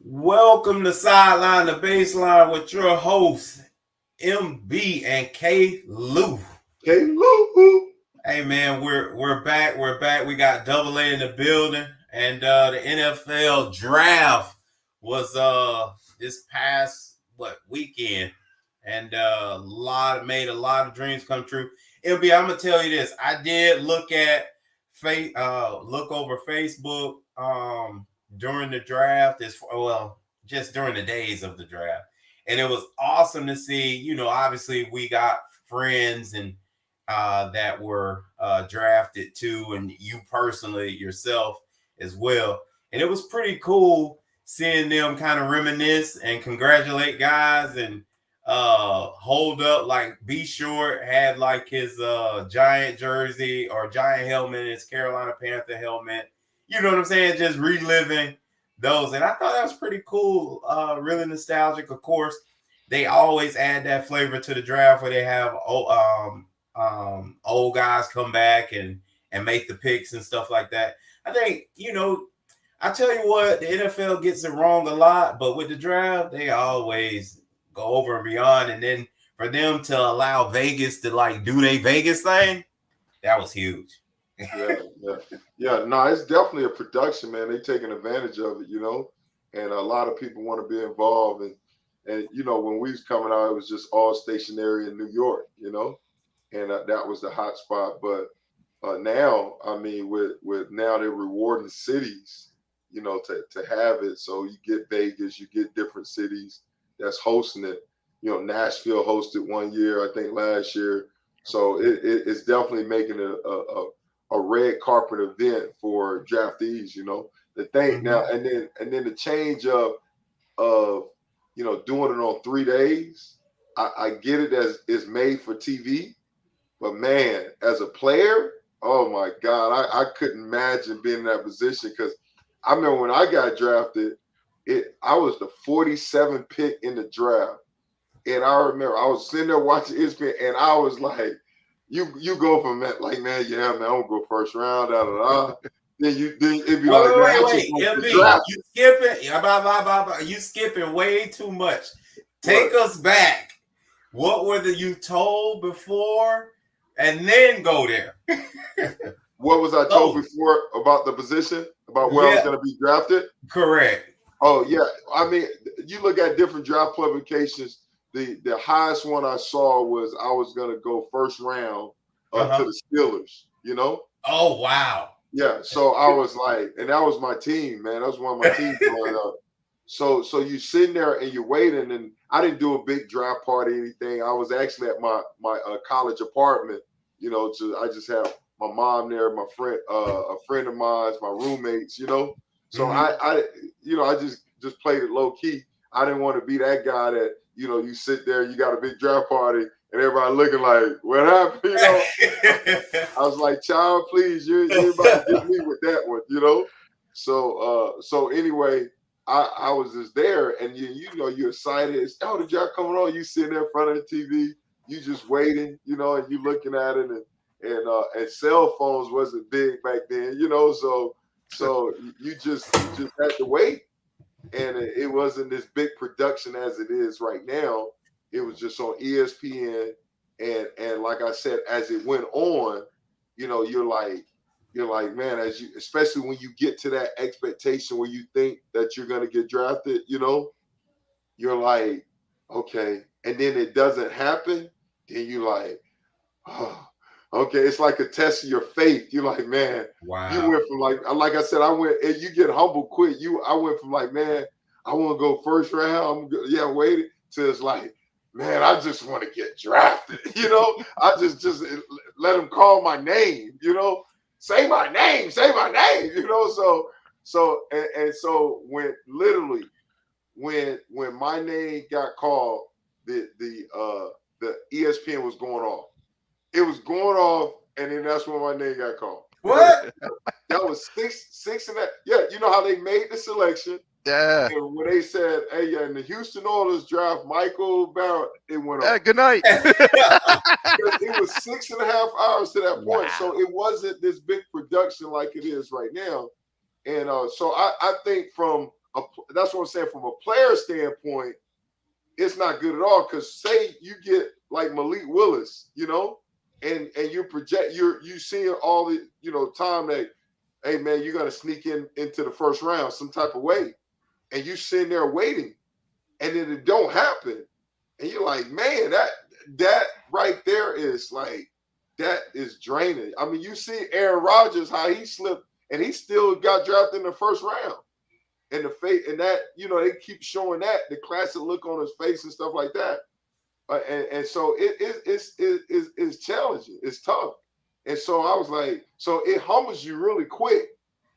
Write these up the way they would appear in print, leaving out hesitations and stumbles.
Welcome to Sideline to Baseline with your hosts, MB and K. Lou. Hey, Lou. Hey man, we're back. We're back. We got Double A in the building, and the NFL draft was this past weekend, and made a lot of dreams come true. MB, I'm gonna tell you this. I did look over Facebook during the draft. Just during the days of the draft, and it was awesome to see. Obviously we got friends and that were drafted too, and you personally yourself as well. And it was pretty cool seeing them kind of reminisce and congratulate guys and hold up. Like B Short had like his giant jersey or giant helmet, his Carolina Panther helmet. You know what I'm saying? Just reliving those. And I thought that was pretty cool. Really nostalgic. Of course, they always add that flavor to the draft where they have old guys come back and make the picks and stuff like that. I think I tell you what, the NFL gets it wrong a lot, but with the draft, they always go over and beyond. And then for them to allow Vegas to like do their Vegas thing, that was huge. Yeah. No, it's definitely a production, man. They taking advantage of it, and a lot of people want to be involved. And when we was coming out, it was just all stationary in New York, and that was the hot spot. But now, I mean, with now they're rewarding cities, to have it. So you get Vegas, you get different cities that's hosting it. Nashville hosted one year, I think last year. So it's definitely making a red carpet event for draftees. The thing now, and then the change of doing it on 3 days. I get it as it's made for TV, but man, as a player, oh my God, I couldn't imagine being in that position because I remember when I got drafted, I was the 47th pick in the draft. And I remember I was sitting there watching ESPN and I was like, you go from that, like, man, yeah, man, I'm gonna go first round, da da da. Then it'd be like, man, Wait. You skipping way too much. Take us back. What were you told before, and then go there? What was I told before about the position, about where I was going to be drafted? Correct. Oh yeah, I mean, you look at different draft publications. The highest one I saw was I was going to go first round to the Steelers. Oh wow. Yeah, so I was like, and that was my team, man. That was one of my teams growing up. So you sitting there and you're waiting, and I didn't do a big draft party or anything. I was actually at my college apartment. I just have my mom there, my friend, a friend of mine, my roommates. So I just played it low key. I didn't want to be that guy that you sit there, you got a big draft party, and everybody looking like, what happened? I was like, child, please, you're about to get me with that one, So anyway, I was just there, and you're excited. It's, the draft coming on. You sitting there in front of the TV, you just waiting, and you looking at it, and cell phones wasn't big back then, so you just had to wait, and it wasn't this big production as it is right now. It was just on ESPN, and like I said, as it went on, you're like, man, especially when you get to that expectation where you think that you're gonna get drafted, you're like, okay, and then it doesn't happen, then you're like, oh, okay, it's like a test of your faith. You're like, man, wow. You went from like I said, and you get humble quick. I went from like, man, I want to go first round. Waiting to it's like, man, I just want to get drafted. I just let them call my name. Say my name. So when literally when my name got called, the ESPN was going off. It was going off, and then that's when my name got called. What? That was six and that. Yeah, you know how they made the selection. Yeah. And when they said, hey, in the Houston Oilers draft Michael Barrett, it went off. Good night. It was 6.5 hours to that point. Wow. So it wasn't this big production like it is right now. And so I think from that's what I'm saying. From a player standpoint, it's not good at all. Because say you get like Malik Willis, and you project you seeing all the time that, hey man, you're gonna sneak into the first round some type of way, and you sitting there waiting, and then it don't happen, and you're like, man, that right there is like, that is draining. I mean, you see Aaron Rodgers, how he slipped, and he still got drafted in the first round. And the face, and that, they keep showing that, the classic look on his face and stuff like that. And so it's challenging. It's tough. And so I was like, so it humbles you really quick.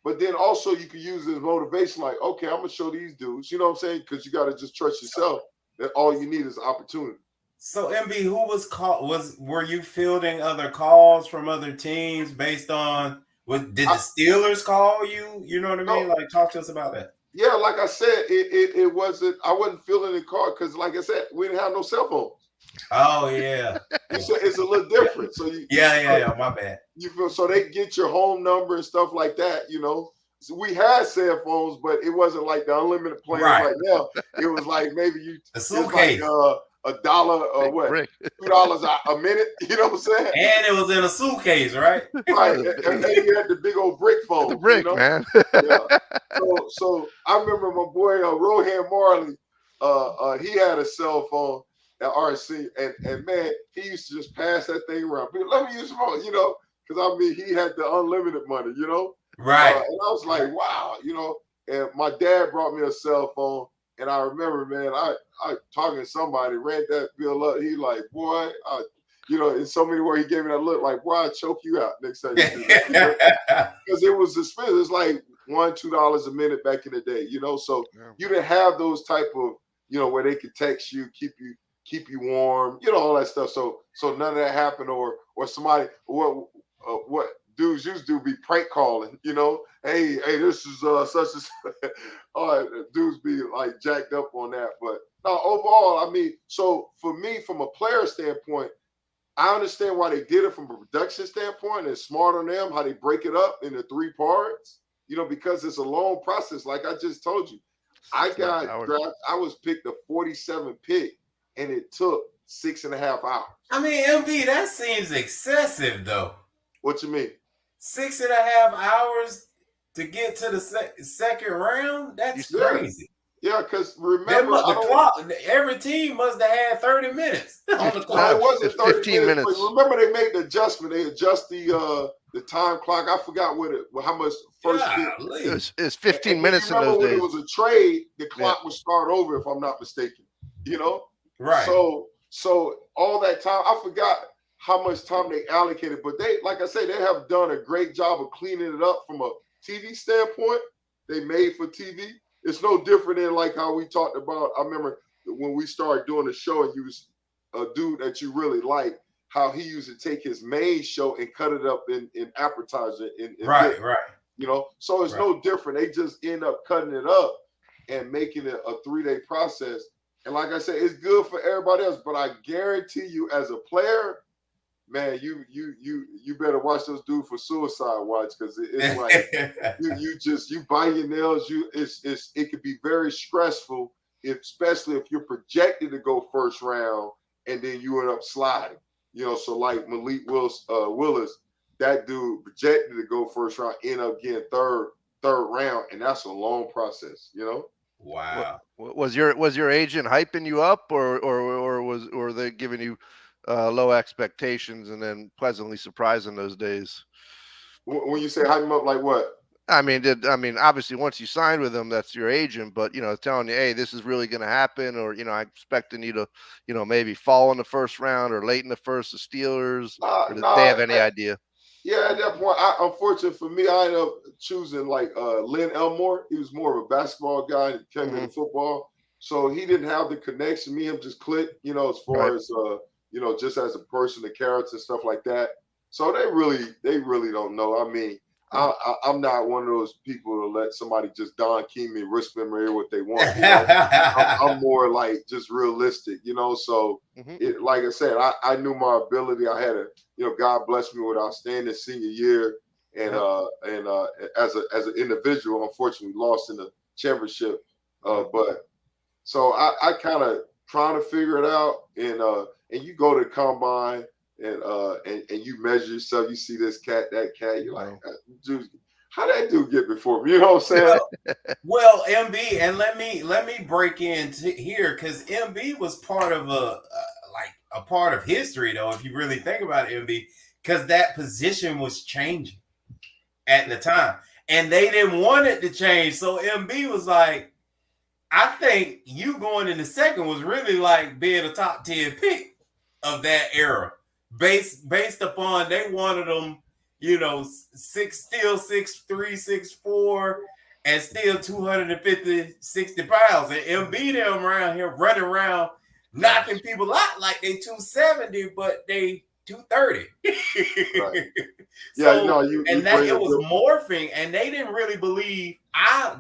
But then also you can use it as motivation, like, okay, I'm going to show these dudes, you know what I'm saying? Because you got to just trust yourself that all you need is opportunity. So MB, who was called? Were you fielding other calls from other teams based on did the Steelers call you? You know what I mean? Like, talk to us about that. Yeah, like I said, it wasn't. I wasn't feeling the call because, like I said, we didn't have no cell phones. Oh yeah, it's a little different. So yeah, my bad. You feel, so they get your home number and stuff like that. So we had cell phones, but it wasn't like the unlimited plan right now. It was like maybe a suitcase. $1 or what? $2 a minute. You know what I'm saying? And it was in a suitcase, right? Right. And you had the big old brick phone. The brick, man. Yeah. So I remember my boy Rohan Marley. He had a cell phone at RC, and man, he used to just pass that thing around. People, let me use your phone, because I mean, he had the unlimited money, Right. And I was like, wow, And my dad brought me a cell phone. And I remember, man, I talking to somebody, ran that bill up. He like, boy, in so many words, he gave me that look like, boy, I'll choke you out next time you do that. Because it was expensive. It's like $1-2 a minute back in the day, So you didn't have those type of, where they could text you, keep you warm, all that stuff. So none of that happened, or somebody, what dudes used to do be prank calling, hey, this is such and such. Dudes be like jacked up on that. But no, overall, I mean, so for me, from a player standpoint, I understand why they did it from a production standpoint. It's smart on them how they break it up into 3 parts, because it's a long process. Like I just told you, I got drafted. I was picked the 47th pick, and it took 6.5 hours. I mean, MB, that seems excessive, though. What you mean? 6.5 hours to get to the second round? That's crazy. Yeah, because remember, the clock. Every team must have had 30 minutes on the clock. No, it wasn't 30 15 minutes. But remember, they made the adjustment. They adjust the time clock. I forgot how much first pick. It's 15 minutes in those days. When it was a trade, the clock would start over, if I'm not mistaken. Right. So all that time, I forgot how much time they allocated, but they, like I say, they have done a great job of cleaning it up from a TV standpoint. They made for TV. It's no different than like how we talked about. I remember when we started doing the show, and you was a dude that you really like, how he used to take his main show and cut it up in appetizer. Right. So it's no different. They just end up cutting it up and making it a 3-day process. And like I said, it's good for everybody else, but I guarantee you, as a player, man, you better watch those dudes for suicide watch, because it's like you bite your nails. It could be very stressful, especially if you're projected to go first round and then you end up sliding. So like Malik Willis, that dude projected to go first round, end up getting third round, and that's a long process. Wow. Was your agent hyping you up, or were they giving you low expectations and then pleasantly surprised in those days? When you say hype him up, like what? I mean, obviously once you signed with them, that's your agent, but telling you, hey, this is really going to happen, or I'm expecting you to, maybe fall in the first round or late in the first, the Steelers. Or did they have any idea? Yeah, at that point, unfortunately for me, I ended up choosing like Lynn Elmore. He was more of a basketball guy and came into football, so he didn't have the connection. Me and him just clicked, as far as just as a person, the character and stuff like that. So they really don't know. I mean, I'm not one of those people to let somebody just Don King me, whisper in my ear what they want. I'm more like just realistic, So like I said, I knew my ability. I had God bless me with outstanding senior year, and as an individual, unfortunately lost in the championship But so I kind of trying to figure it out, and you go to the combine and you measure yourself. You see this cat, that cat. You're like, dude, how that dude get before me? You know what I'm saying? Well, MB, and let me break in here because MB was part of a part of history, though. If you really think about it, MB, because that position was changing at the time, and they didn't want it to change. So MB was like, I think you going in the second was really like being a top 10 pick of that era, based upon they wanted them, still 6'3", 6'4", and still 250, 60 pounds. And MB them around here running around knocking people out like they 270, but they 230. Right. So, it was morphing, and they didn't really believe.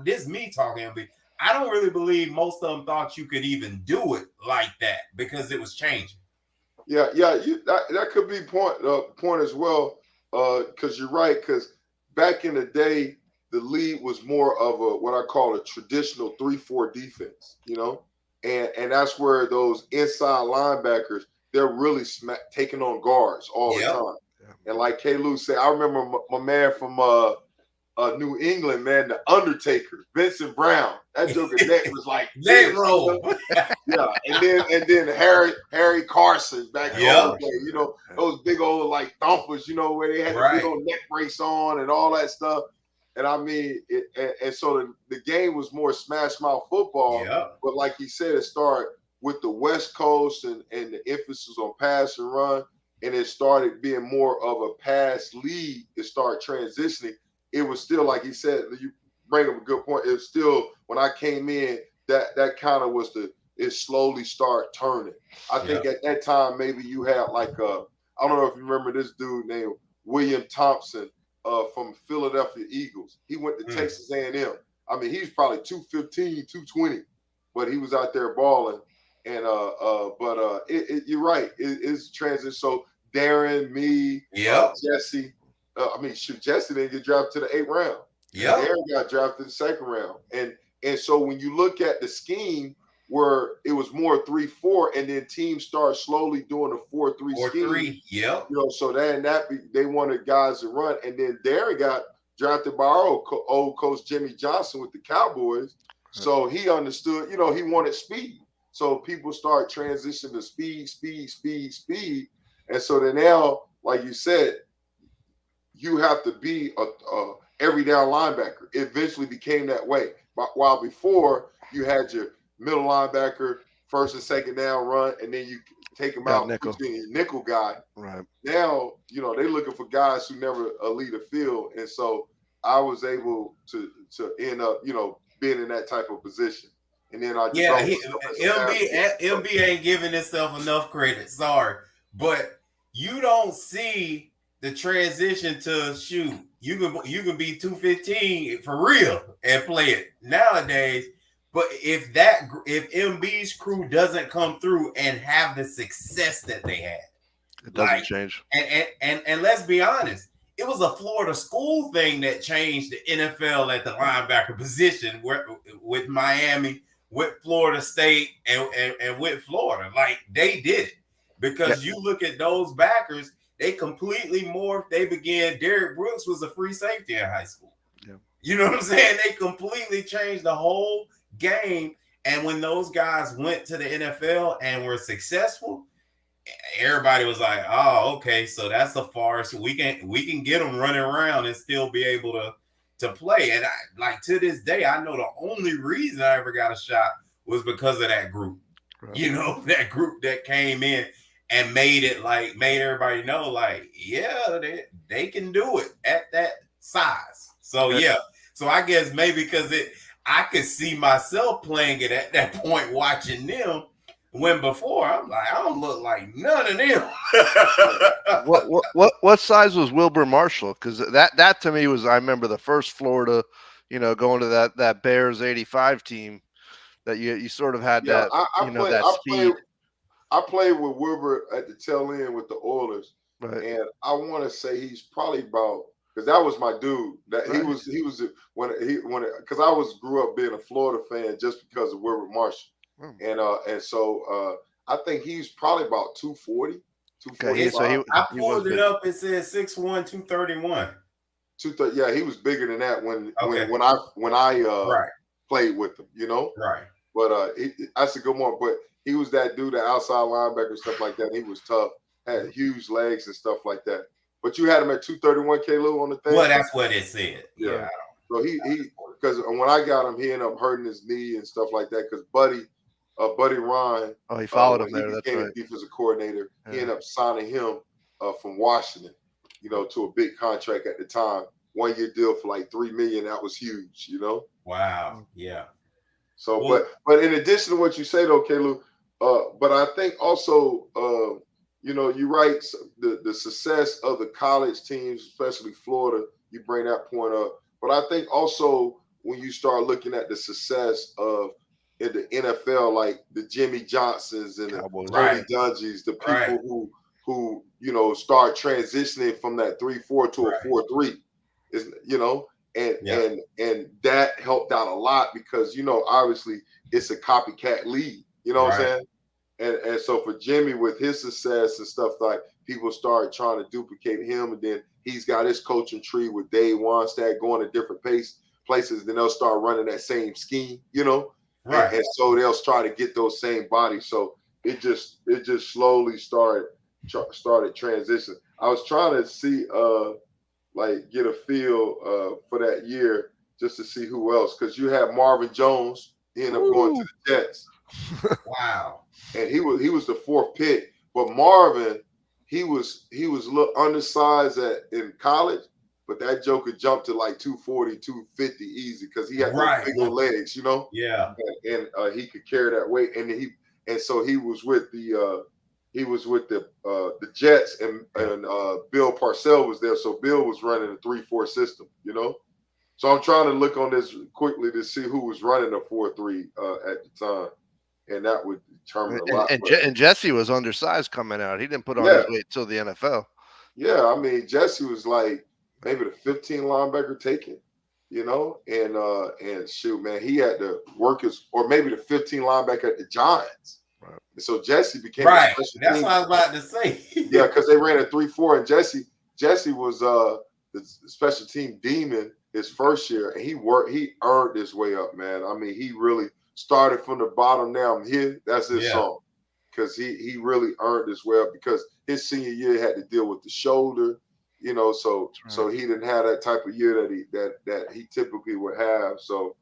This is me talking, MB. I don't really believe most of them thought you could even do it like that because it was changing. Yeah, that could be point as well, because you're right. Because back in the day, the league was more of a what I call a traditional 3-4 defense, and that's where those inside linebackers, they're really taking on guards all the time. And like K. Lou said, I remember my man from New England, man, the Undertaker, Vincent Brown. That joker's neck was like neck roll. Yeah, and then Harry Carson back home, those big old like thumpers, where they had the big old neck brace on and all that stuff. And I mean, so the game was more smash mouth football. Yeah. But like he said, it started with the West Coast and the emphasis on pass and run, and it started being more of a pass league. It started transitioning. It was still, like he said, you bring up a good point. It was still, when I came in, that kind of was it slowly start turning. I think at that time, maybe you had like I don't know if you remember this dude named William Thompson from Philadelphia Eagles. He went to Texas A&M. I mean, he's probably 215, 220, but he was out there balling. And you're right. It's transition. So Darren, me, Jesse. Jesse didn't get drafted to the 8th round. Yeah, Aaron got drafted the 2nd round, and so when you look at the scheme where it was more 3-4, and then teams start slowly doing a 4-3 scheme. Yeah, so then they wanted guys to run, and then Darren got drafted by our old coach Jimmy Johnson with the Cowboys. So he understood, he wanted speed. So people start transitioning to speed, and so then now, like you said, you have to be a every down linebacker. It eventually became that way. But while before you had your middle linebacker, first and second down run, and then you take him out nickel guy. Right. Now, they're looking for guys who never lead a field. And so I was able to end up, being in that type of position. And then MB ain't giving himself enough credit. Sorry. But you don't see the transition to shoot. You can be 215 for real and play it nowadays. But if MB's crew doesn't come through and have the success that they had, it doesn't change. And let's be honest, it was a Florida school thing that changed the NFL at the linebacker position with Miami, with Florida State, and with Florida. Like, they did it because you look at those backers. They completely morphed. They began. Derrick Brooks was a free safety in high school. Yeah. You know what I'm saying? They completely changed the whole game. And when those guys went to the NFL and were successful, everybody was like, "Oh, okay, so that's a farce. We can get them running around and still be able to play." And to this day, I know the only reason I ever got a shot was because of that group. Right. That group that came in and made everybody know, they can do it at that size. So so I guess maybe because I could see myself playing it at that point, watching them. When before I'm like, I don't look like none of them. What size was Wilber Marshall? Because that to me was, I remember the first Florida, going to that Bears '85 team that you sort of had that speed. I played with Wilber at the tail end with the Oilers, right. And I want to say he's probably about because that was my dude. That Right. he was because I grew up being a Florida fan just because of Wilbert Marshall, and so I think he's probably about 240, Okay, so 245. I he was pulled it big. up. It says 6'1", 231. 230. Yeah, he was bigger than that when Okay. when I Right. played with him, you know. Right. But that's a good one. But he was that dude, the outside linebacker, stuff like that. He was tough, had huge legs and stuff like that. But you had him at 231, K-Lou, on the thing. Well, that's what it said. Yeah. So he because when I got him, he ended up hurting his knee and stuff like that. Because Buddy Ryan, Oh, he followed him when there. he That's became right. a defensive coordinator, he Yeah. ended up signing him from Washington, you know, to a big contract at the time, 1-year deal for like $3 million. That was huge, you know. Wow. Yeah. So, Well- but in addition to what you say though, Kalu, but I think also, you know, you're right. The success of the college teams, especially Florida, you bring that point up. But I think also when you start looking at the success of in the NFL, like the Jimmy Johnsons and Cowboys. the Tony Right. Dungy's, the people Right. who you know start transitioning from that 3-4 to a Right. 4-3, is, you know. Yeah. And that helped out a lot because, you know, obviously it's a copycat league, you know what I'm Right. saying? And so for Jimmy with his success and stuff, like people start trying to duplicate him, and then he's got his coaching tree with Dave Wanstad going to different places, then they'll start running that same scheme, you know? Right. And so they'll try to get those same bodies. So it just slowly started transitioning. I was trying to see like get a feel for that year just to see who else, because you had Marvin Jones. He ended up going to the Jets. Wow. And he was the 4th pick. But Marvin, he was a little undersized in college, but that joker jumped to like 240, 250 easy because he had Right. those big old legs, you know. Yeah. And he could carry that weight. And so he was with the Jets, and Bill Parcells was there. So Bill was running a 3-4 system, you know. So I'm trying to look on this quickly to see who was running a 4-3 at the time, and that would determine a lot. And Jesse was undersized coming out. He didn't put on his weight till the NFL. Yeah, I mean Jesse was like maybe the 15 linebacker taken, you know, and shoot, man, he had to work or maybe the 15 linebacker at the Giants. Right. And so Jesse became Right. a special That's team. what I was about to say. Yeah, because they ran a 3-4, and Jesse was the special team demon his first year, and he earned his way up, man. I mean, he really started from the bottom. Now I'm here. That's his song, because he really earned his way up, because his senior year he had to deal with the shoulder, you know. So so he didn't have that type of year that he typically would have. So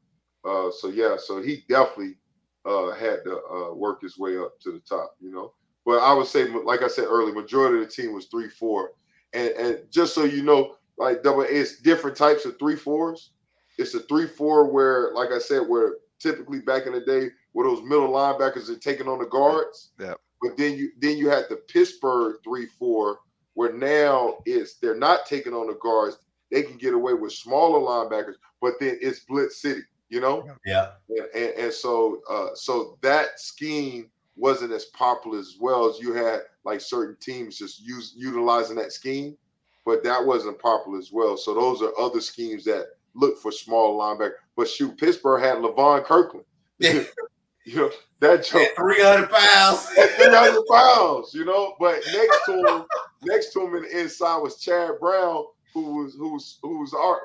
so he definitely had to work his way up to the top, you know. But I would say, like I said earlier, majority of the team was 3-4, and just so you know, like it's different types of 3-4s. It's a 3-4 where, like I said, where typically back in the day, where those middle linebackers are taking on the guards. Yeah. But then you had the Pittsburgh 3-4, where now they're not taking on the guards. They can get away with smaller linebackers, but then it's blitz city, you know. Yeah. And so so that scheme wasn't as popular as well, as you had like certain teams just utilizing that scheme, but that wasn't popular as well. So those are other schemes that look for small linebacker. But shoot, Pittsburgh had LaVon Kirkland. You know, that joke, 300 pounds. 300 pounds, you know. But next to him in the inside was Chad Brown, who was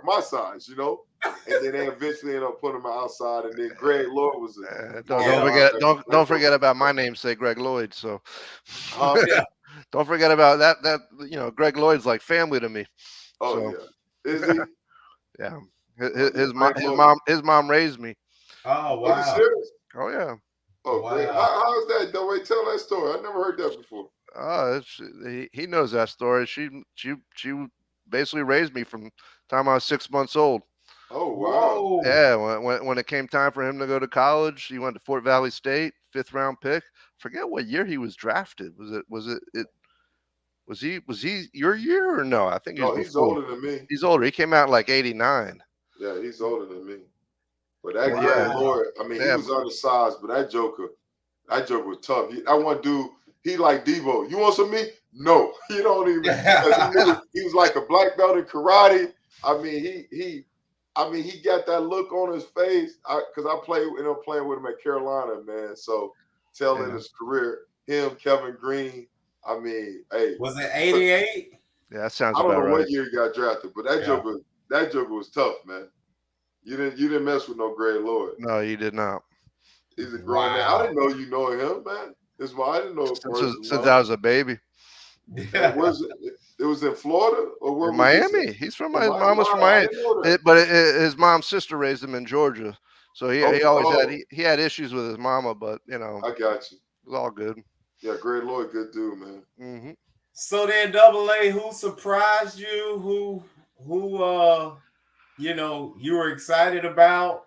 my size, you know. And then they eventually ended up putting him outside, and then Greg Lloyd was don't forget about my namesake, Greg Lloyd. So Yeah. don't forget about that. You know, Greg Lloyd's like family to me. Oh So, yeah, is he? Yeah, his mom raised me. Oh Are you wow. serious? Oh yeah. Oh, Wow. great. How is that? Don't wait, tell that story. I never heard that before. He knows that story. She basically raised me from the time I was 6 months old. Oh wow. Whoa. Yeah, when it came time for him to go to college, he went to Fort Valley State, 5th round pick. Forget what year he was drafted. Was he your year or no? I think He's older than me. He's older. He came out like 89. Yeah, he's older than me. But that Wow. Greg Lloyd, I mean, he was undersized, but that joker was tough. That one dude, he like Debo. You want some meat? No, he don't even. He was like a black belt in karate. I mean, he got that look on his face. Because I ended up playing with him at Carolina, man. So telling Yeah. his career, him, Kevin Green. I mean, hey, Was it 88? Yeah, that sounds I don't about know right. what year he got drafted, but that Yeah. Joker was tough, man. You didn't mess with no Greg Lloyd. No, you did not. He's a grown man. I didn't know you know him, man. I didn't know him personally. Since I was a baby. Where's it? It was in Florida or where In was this Miami. at? He's from In his mom was from Wow, I Miami. didn't know that. But his mom's sister raised him in Georgia. So he always had Oh, he had issues with his mama, but I got you. it was all good. Yeah, Greg Lloyd, good dude, man. Mm-hmm. So then AA, who surprised you? Who you were excited about?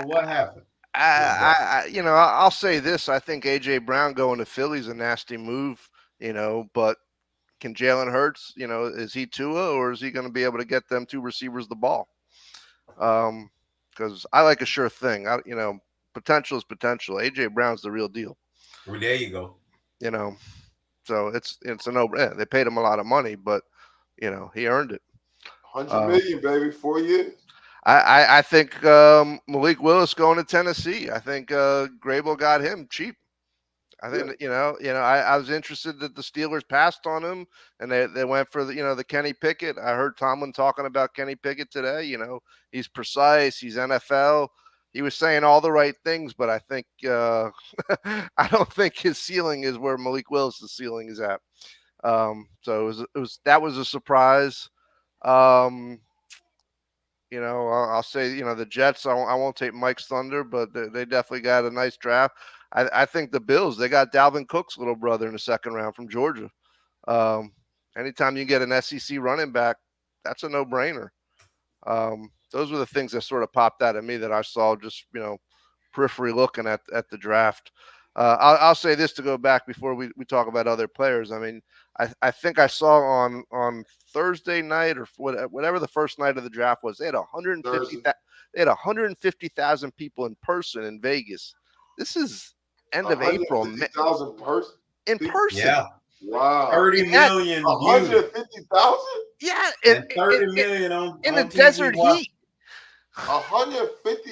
What happened? I'll say this. I think AJ Brown going to Philly's a nasty move, but can Jalen Hurts, is he Tua or is he going to be able to get them two receivers the ball? Because I like a sure thing. Potential is potential. AJ Brown's the real deal. Well, there you go. So it's a no. They paid him a lot of money, but he earned it. $100 million, baby, 4 years. I think Malik Willis going to Tennessee. I think Grable got him cheap. I think I was interested that the Steelers passed on him and they went for the Kenny Pickett. I heard Tomlin talking about Kenny Pickett today. He's precise. He's NFL. He was saying all the right things, but I think I don't think his ceiling is where Malik Willis' ceiling is at. So that was a surprise. I'll say, the Jets, I won't take Mike's thunder, but they definitely got a nice draft. I think the Bills, they got Dalvin Cook's little brother in the second round from Georgia. Anytime you get an SEC running back, that's a no-brainer. Those were the things that sort of popped out at me that I saw just, periphery looking at the draft. I'll say this to go back before we talk about other players. I mean, I think I saw on Thursday night or whatever the first night of the draft was, they had 150,000 people in person in Vegas. This is end of April. 150,000 in person. Yeah. Wow. 30 million. 150,000? Yeah. And 30 million in on the desert heat. 150.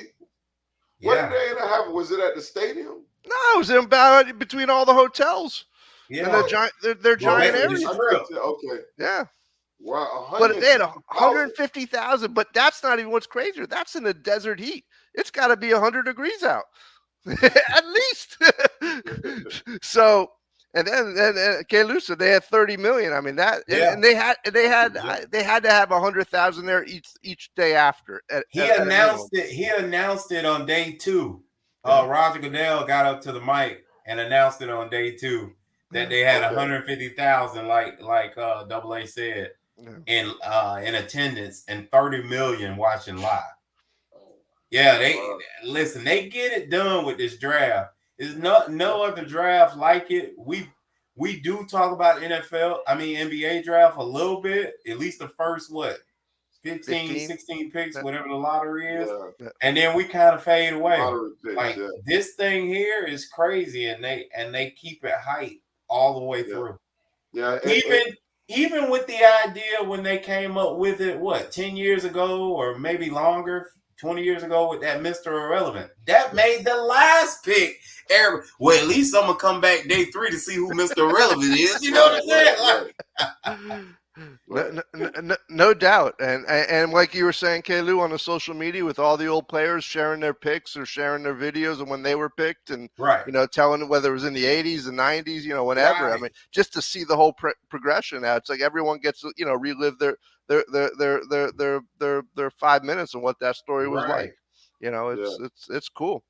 Yeah. What did they end up having? Was it at the stadium? No, it was about between all the hotels. Yeah. And they're giant areas. Okay. Yeah. Wow. But they had 150,000. But that's not even what's crazier. That's in the desert heat. It's got to be 100 degrees out, at least. So, and then Kalusa, they had 30 million. I mean that, and they had to have 100,000 there each day after. He announced it on day 2. Roger Goodell got up to the mic and announced it on day 2 that they had 150,000, like AA said, in attendance and 30 million watching live. Yeah, they get it done with this draft. There's no other draft like it. We do talk about NBA draft a little bit, at least the first 15, 16 picks, whatever the lottery is. Yeah. And then we kind of fade away. Picks, this thing here is crazy, and they keep it hype all the way through. Yeah. Even with the idea when they came up with it, 10 years ago or maybe longer, 20 years ago with that Mr. Irrelevant, that made the last pick. At least I'm gonna come back day 3 to see who Mr. Irrelevant is. You know what I'm saying? No doubt, and like you were saying, Kalu, on the social media with all the old players sharing their picks or sharing their videos of when they were picked, and telling whether it was in the 80s, the 90s, whenever. Right. I mean, just to see the whole progression now, it's like everyone gets to relive their 5 minutes and what that story was like. It's cool.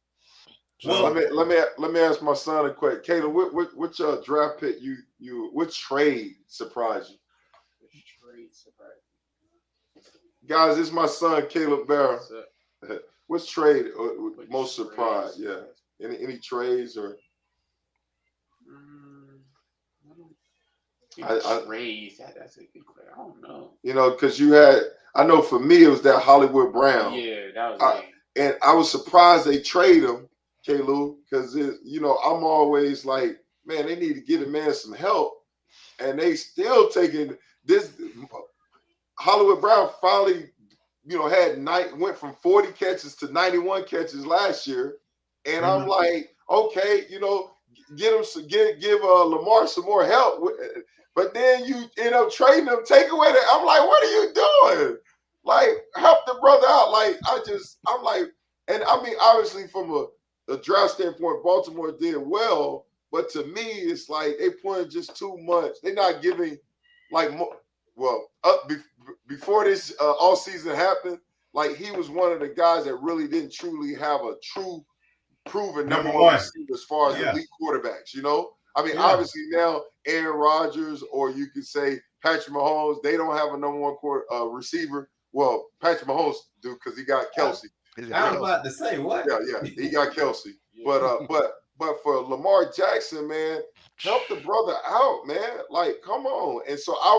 So let me ask my son a question. Caleb, which draft pick which trade surprised you? Guys, this is my son Caleb Barrow. Which trade most surprised? Yeah. Any trades or? Trades. That's a good question. I don't know. Because I know for me it was that Hollywood Brown. Yeah, that was it. And I was surprised they trade him, Caleb, because I'm always like, man, they need to get a man some help, and they still taking this. Hollywood Brown finally, went from 40 catches to 91 catches last year, and I'm like, okay, give Lamar some more help. But then you end up trading him, take away that. I'm like, what are you doing? Like, help the brother out. Like, I'm like, and I mean, obviously from a draft standpoint, Baltimore did well, but to me, it's like they putting just too much. They're not giving like more. Well, before this all season happened, like he was one of the guys that really didn't truly have a true proven number one receiver as far as elite quarterbacks. I mean, obviously now Aaron Rodgers, or you could say Patrick Mahomes, they don't have a number one receiver. Well, Patrick Mahomes do because he got Kelsey. I was about to say what? Yeah, he got Kelsey. But for Lamar Jackson, man, help the brother out, man. Like, come on. And so I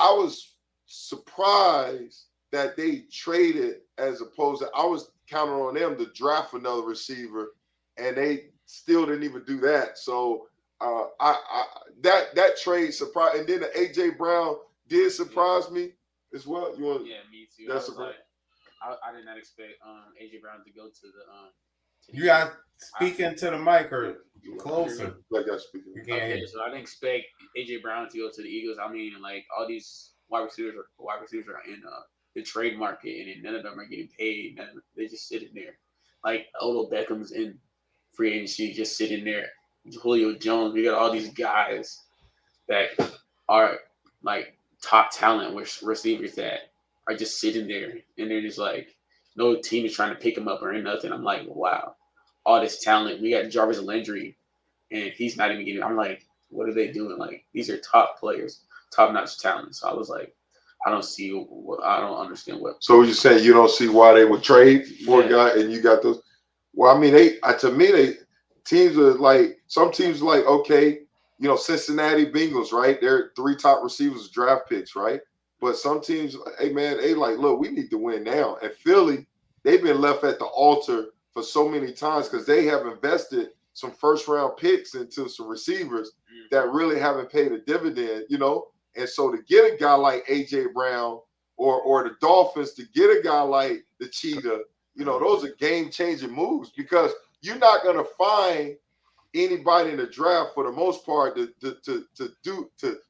was surprised that they traded as opposed to I was counting on them to draft another receiver, and they still didn't even do that. So that trade surprised, and then the AJ Brown did surprise me as well. Yeah, me too. That's I did not expect AJ Brown to go to the you got speaking to the mic or closer. Okay, so I didn't expect AJ Brown to go to the Eagles. I mean, like all these wide receivers are in the trade market, and none of them are getting paid. They're just sitting there. Like Odell Beckham's in free agency, just sitting there. Julio Jones. We got all these guys that are like top talent with receivers that are just sitting there, and they're just like no team is trying to pick them up or nothing. I'm like, wow, all this talent. We got Jarvis Landry, and he's not even getting. I'm like, what are they doing? Like these are top players, top-notch talent. So I was like, I don't understand what. So you're saying you don't see why they would trade for a guy, and you got those? Well, I mean, teams are like some teams are like, okay, Cincinnati Bengals, right? They're 3 top receivers draft picks, right? But some teams, hey man, they like, look, we need to win now. And Philly, they've been left at the altar for so many times because they have invested some first-round picks into some receivers that really haven't paid a dividend, And so to get a guy like AJ Brown or the Dolphins to get a guy like the Cheetah, those are game-changing moves because you're not going to find anybody in the draft for the most part to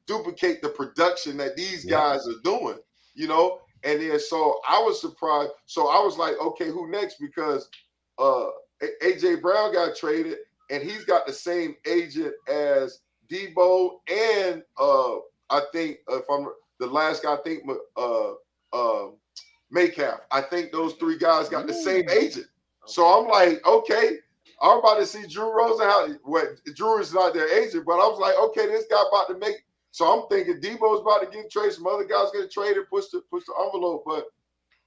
duplicate the production that these guys are doing, And then so I was surprised. So I was like, okay, who next? Because AJ Brown got traded, and he's got the same agent as Debo and I think if I'm the last guy, I think Metcalf. I think those 3 guys got the same agent. So I'm like, okay, I'm about to see Drew Rosenhaus. Drew is not their agent, but I was like, okay, this guy about to make. So I'm thinking Debo's about to get traded. Some other guys get traded, push the envelope. But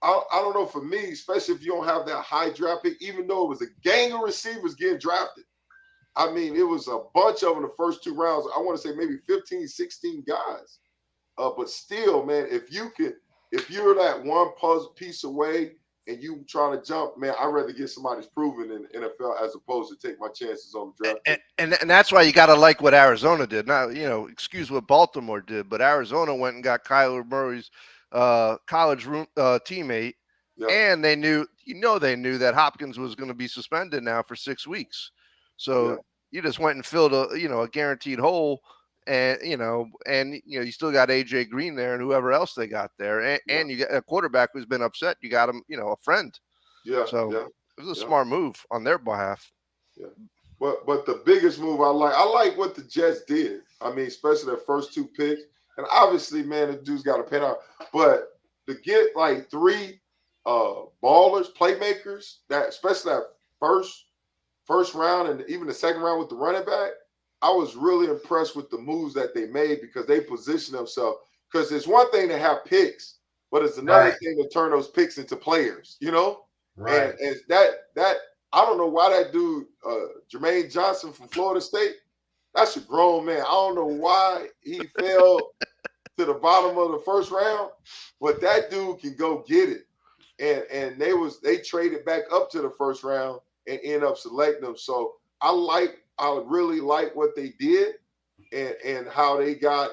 I don't know. For me, especially if you don't have that high draft pick, even though it was a gang of receivers getting drafted. I mean, it was a bunch of them in the first 2 rounds. I want to say maybe 15, 16 guys. But still, man, if you're that one puzzle piece away and you trying to jump, man, I'd rather get somebody that's proven in the NFL as opposed to take my chances on the draft. And that's why you got to like what Arizona did. Now, excuse what Baltimore did, but Arizona went and got Kyler Murray's college teammate, and they knew that Hopkins was going to be suspended now for 6 weeks. So you just went and filled a guaranteed hole, and you still got AJ Green there and whoever else they got there, and you got a quarterback who's been upset. You got him, a friend. It was a smart move on their behalf. Yeah, but the biggest move I like what the Jets did. I mean, especially their first 2 picks, and obviously, man, the dude's got to pay out. But to get like 3 ballers, playmakers, that especially that first round and even the second round with the running back, I was really impressed with the moves that they made because they positioned themselves. Because it's one thing to have picks, but it's another thing to turn those picks into players, Right. And that I don't know why that dude, Jermaine Johnson from Florida State, that's a grown man. I don't know why he fell to the bottom of the first round, but that dude can go get it. And they traded back up to the first round and end up selecting them. So I really like what they did and how they got,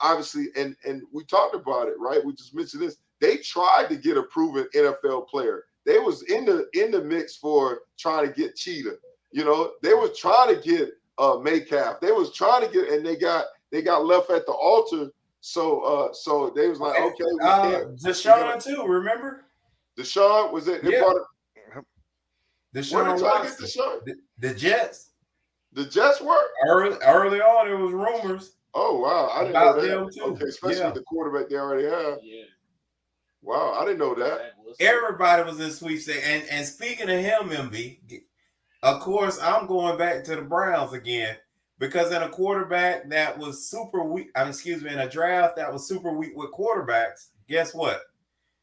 obviously, and we talked about it, right? We just mentioned this. They tried to get a proven NFL player. They was in the mix for trying to get Cheetah. They was trying to get Metcalf. They was trying to get, and they got left at the altar. So they was like, okay, we can't. Deshaun too, remember? Deshaun was it? They Yeah. brought it. Deshaun Where they trying to get Watson. Deshaun? The Jets. The Jets were? Early on, there was rumors. Oh wow, I didn't about know that. them too. Okay, especially with the quarterback they already have. Yeah. Wow, I didn't know that. Everybody was in sweepstakes. And speaking of him, MB, of course, I'm going back to the Browns again because in a quarterback that was super weak, in a draft that was super weak with quarterbacks, guess what?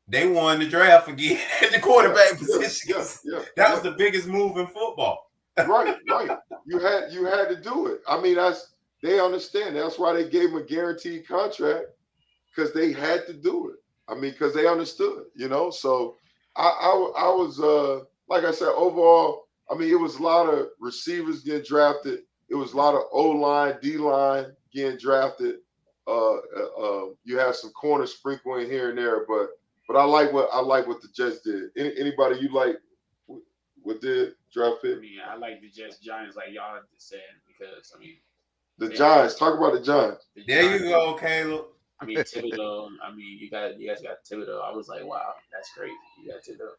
They won the draft again at the quarterback position. That was the biggest move in football. Right. You had to do it. I mean, they understand. That's why they gave him a guaranteed contract because they had to do it. I mean, because they understood, So I was like I said, overall, I mean, it was a lot of receivers getting drafted. It was a lot of O-line, D-line getting drafted. You have some corners sprinkling here and there, but I like what the Jets did. Anybody you like what did draft pick? I mean, I like the Jets Giants, like y'all just said, because I mean, the Giants. Talk about the Giants. There you go, Caleb. I mean, Thibodeau. I mean, you guys got Thibodeau. I was like, wow, that's crazy. You got Thibodeau,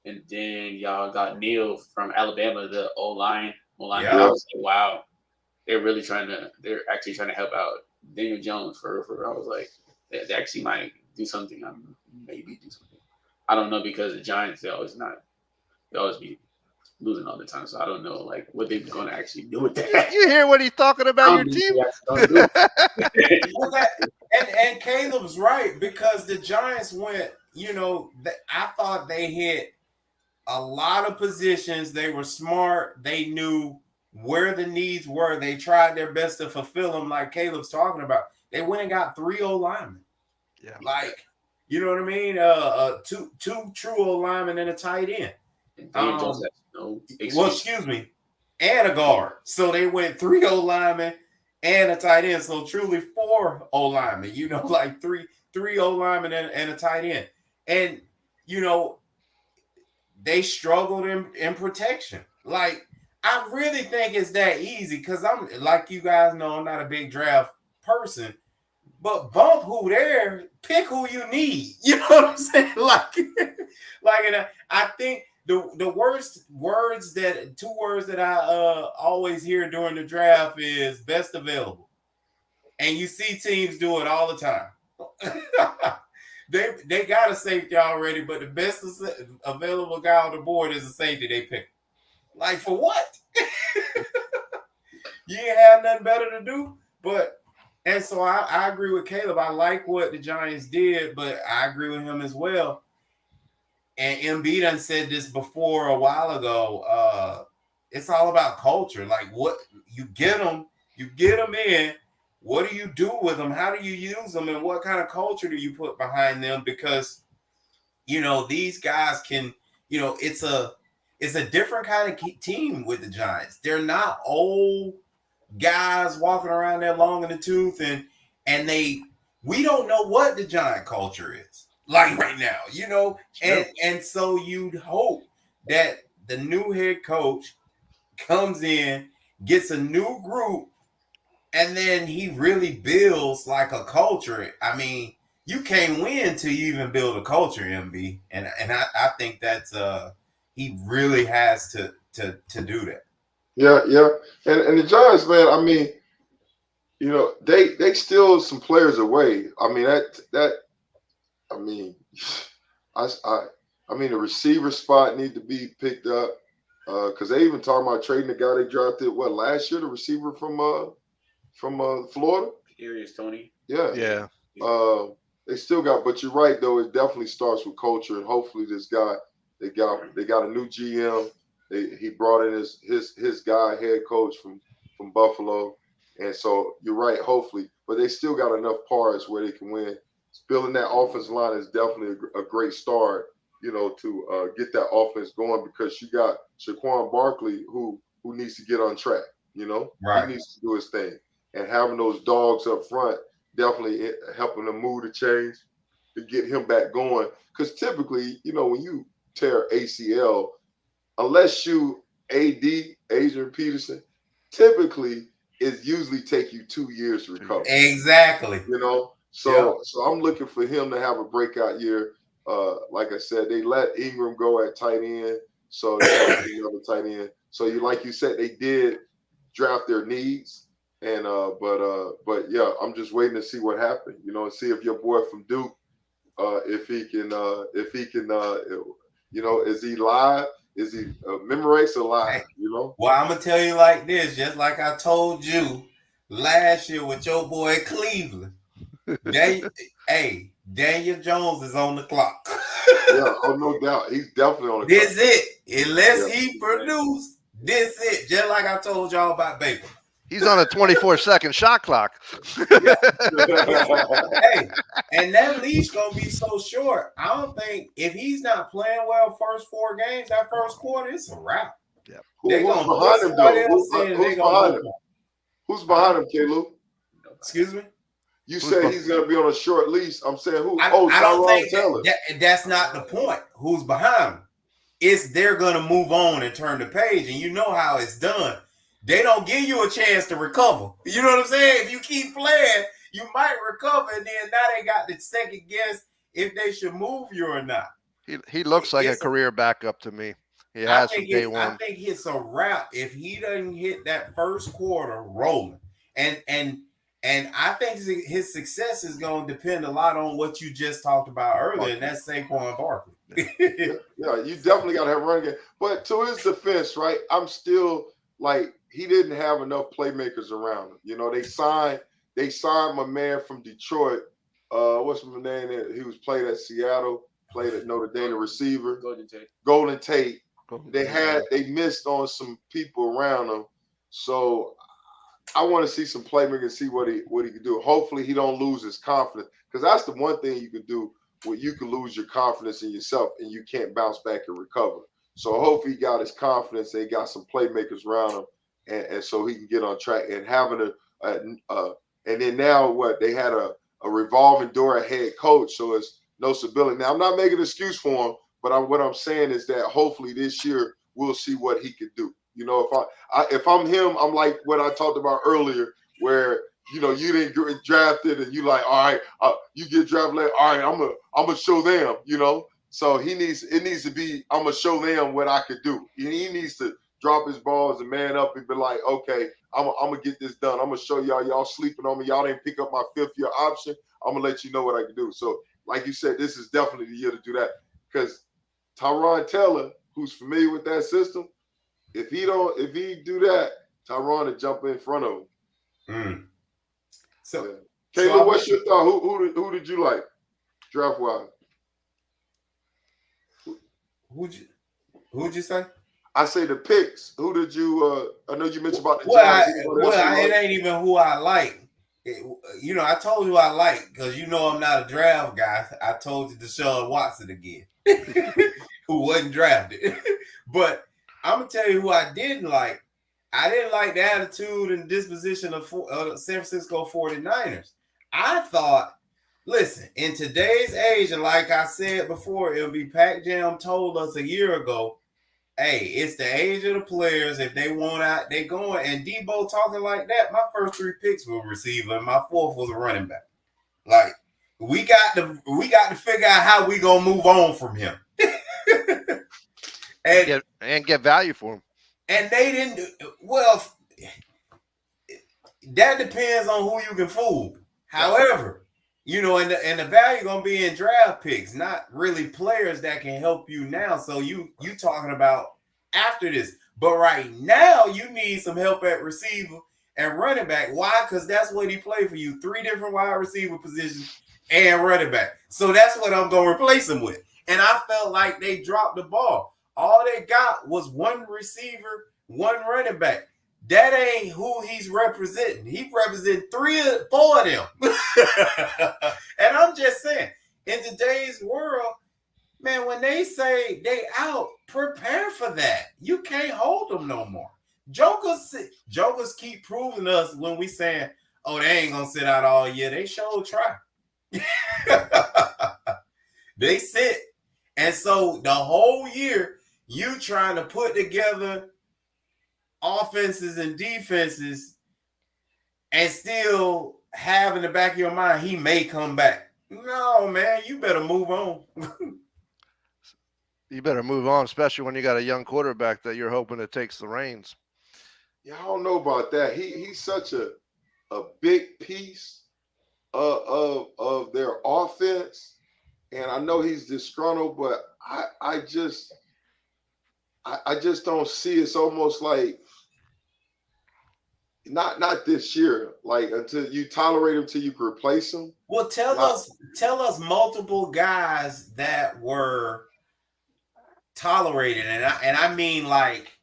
and then y'all got Neal from Alabama, the O-line. Yeah. I was like, wow, they're actually trying to help out Daniel Jones for. I was like, they actually might do something. Maybe do something. I don't know because the Giants they always be losing all the time. So I don't know like what they're going to actually do with that. You hear what he's talking about your team? And Caleb's right because the Giants went, I thought they hit a lot of positions. They were smart. They knew where the needs were. They tried their best to fulfill them like Caleb's talking about. They went and got 3 O-linemen. Yeah. Like, you know what I mean? Two true O-linemen and a tight end. Excuse me, and a guard. So they went 3 O-linemen and a tight end. So truly 4 O-linemen, like three O-linemen and a tight end. And, they struggled in protection. Like, I really think it's that easy because I'm, like you guys know, I'm not a big draft person. But bump who there, pick who you need. You know what I'm saying? And I think the worst words that 2 words that I always hear during the draft is best available, and you see teams do it all the time. They got a safety already, but the best available guy on the board is a safety they pick. Like for what? You ain't have nothing better to do, but. And so I agree with Caleb. I like what the Giants did, but I agree with him as well. And MB done said this before a while ago. It's all about culture. Like what you get them in. What do you do with them? How do you use them? And what kind of culture do you put behind them? Because, these guys can, it's a different kind of team with the Giants. They're not old guys walking around there long in the tooth and we don't know what the Giant culture is like right now, and so you'd hope that the new head coach comes in, gets a new group, and then he really builds like a culture. I mean, you can't win till you even build a culture, MB, and I think that's he really has to do that. Yeah. And the Giants, man, I mean, they steal some players away. I mean, I mean, the receiver spot need to be picked up because they even talking about trading the guy they drafted last year, the receiver from Florida. Arias Tony. Yeah. They still got, but you're right though. It definitely starts with culture, and hopefully this guy they got a new GM. He brought in his guy, head coach from Buffalo. And so you're right, hopefully. But they still got enough parts where they can win. Building that offense line is definitely a great start, to get that offense going because you got Saquon Barkley who needs to get on track, Right. He needs to do his thing. and having those dogs up front definitely helping the mood to change to get him back going. Because typically, when you tear ACL, unless you AD, Adrian Peterson, typically it usually take you 2 years to recover. Exactly. So I'm looking for him to have a breakout year. Like I said, they let Ingram go at tight end, so they have another tight end. So like you said, they did draft their needs, and but yeah, I'm just waiting to see what happened. And see if your boy from Duke, if he can, is he live? Is he Memorex alive? Well, I'm gonna tell you like this, just like I told you last year with your boy Cleveland. Daniel Jones is on the clock. Yeah, no doubt. He's definitely on the clock. This it. Unless he produce, this it. Just like I told y'all about Baker. He's on a 24-second shot clock. Hey, and that leash gonna be so short. I don't think if he's not playing well first 4 games, that first quarter, it's a wrap. Yeah. Who's behind him though? Who's behind him, Caleb? Excuse me? You say he's going to be on a short leash. I'm saying who? I don't think Taylor. That's not the point. Who's behind him? It's they're going to move on and turn the page, and you know how it's done. They don't give you a chance to recover. You know what I'm saying? If you keep playing, you might recover, and then now they got the second guess if they should move you or not. He looks like a career backup to me. He has from day one. I think it's a wrap if he doesn't hit that first quarter rolling, and I think his success is going to depend a lot on what you just talked about earlier, and that's Saquon Barkley. Yeah, you definitely got to have a run game. But to his defense, right, I'm still like he didn't have enough playmakers around him. They signed my man from Detroit. What's my name? He was played at Seattle, played at Notre Dame, a receiver. Golden Tate. They missed on some people around him. So I want to see some playmakers, see what he can do. Hopefully he don't lose his confidence, because that's the one thing you can do where you can lose your confidence in yourself and you can't bounce back and recover. So hopefully he got his confidence and he got some playmakers around him, and so he can get on track. And having and then now they had a revolving door at head coach, so it's no stability. Now I'm not making an excuse for him, but what I'm saying is that hopefully this year we'll see what he can do. If I'm him, I'm like what I talked about earlier, where you didn't get drafted and you like, all right, you get drafted later, all right, I'm gonna show them, So it needs to be, I'm gonna show them what I could do. He needs to drop his balls and man up and be like, okay, I'm gonna get this done. I'm gonna show y'all sleeping on me. Y'all didn't pick up my 5th-year option. I'm gonna let you know what I can do. So, like you said, this is definitely the year to do that, because Tyrod Taylor, who's familiar with that system, if he do that, Tyron will jump in front of him. So, Caleb, what's your thought? Who did you like draft wise? Who'd you say? I say the picks. Who did you? I know you mentioned about the Giants. It ain't even who I like. I told you I like, because I'm not a draft guy. I told you Deshaun Watson again, who wasn't drafted, but. I'm going to tell you who I didn't like. I didn't like the attitude and disposition of San Francisco 49ers. I thought, listen, in today's age, and like I said before, it'll be Pac Jam told us a year ago, hey, it's the age of the players. If they want out, they going. And Debo talking like that, my first 3 picks were receiver, and my 4th was a running back. Like, we got to figure out how we going to move on from him. And get value for him. And they didn't. Well, that depends on who you can fool. However, and the value gonna be in draft picks, not really players that can help you now. So you talking about after this, but right now you need some help at receiver and running back. Why? Because that's what he played for you: 3 different wide receiver positions and running back. So that's what I'm gonna replace him with. And I felt like they dropped the ball. All they got was 1 receiver, 1 running back. That ain't who he's representing. He represents 3 or 4 of them. And I'm just saying, in today's world, man, when they say they out, prepare for that. You can't hold them no more. Jokers keep proving us when we saying, oh, they ain't gonna sit out all year. They sure try. They sit. And so the whole year, you trying to put together offenses and defenses and still have in the back of your mind, he may come back. No, man, you better move on. You better move on, especially when you got a young quarterback that you're hoping it takes the reins. Yeah, I don't know about that. He's such a big piece of their offense, and I know he's disgruntled, but I just don't see. It's almost like not this year. Like until you tolerate him, till you can replace him. Well, tell us multiple guys that were tolerated, and I mean like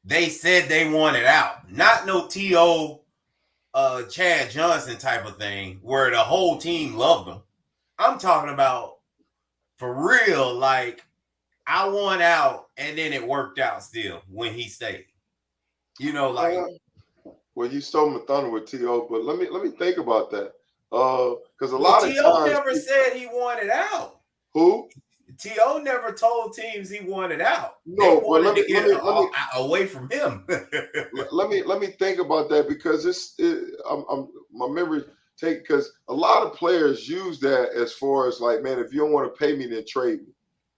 they said they wanted out, not no T.O. Chad Johnson type of thing where the whole team loved him. I'm talking about for real, like I want out, and then it worked out still when he stayed. You know, like well, you stole my thunder with T.O., but let me think about that. Because a lot of T.O. times never said he wanted out. Who? T.O. never told teams he wanted out. No, they wanted let me, to get away from him. let me think about that because my memory take because a lot of players use that as far as like, man, if you don't want to pay me, then trade me,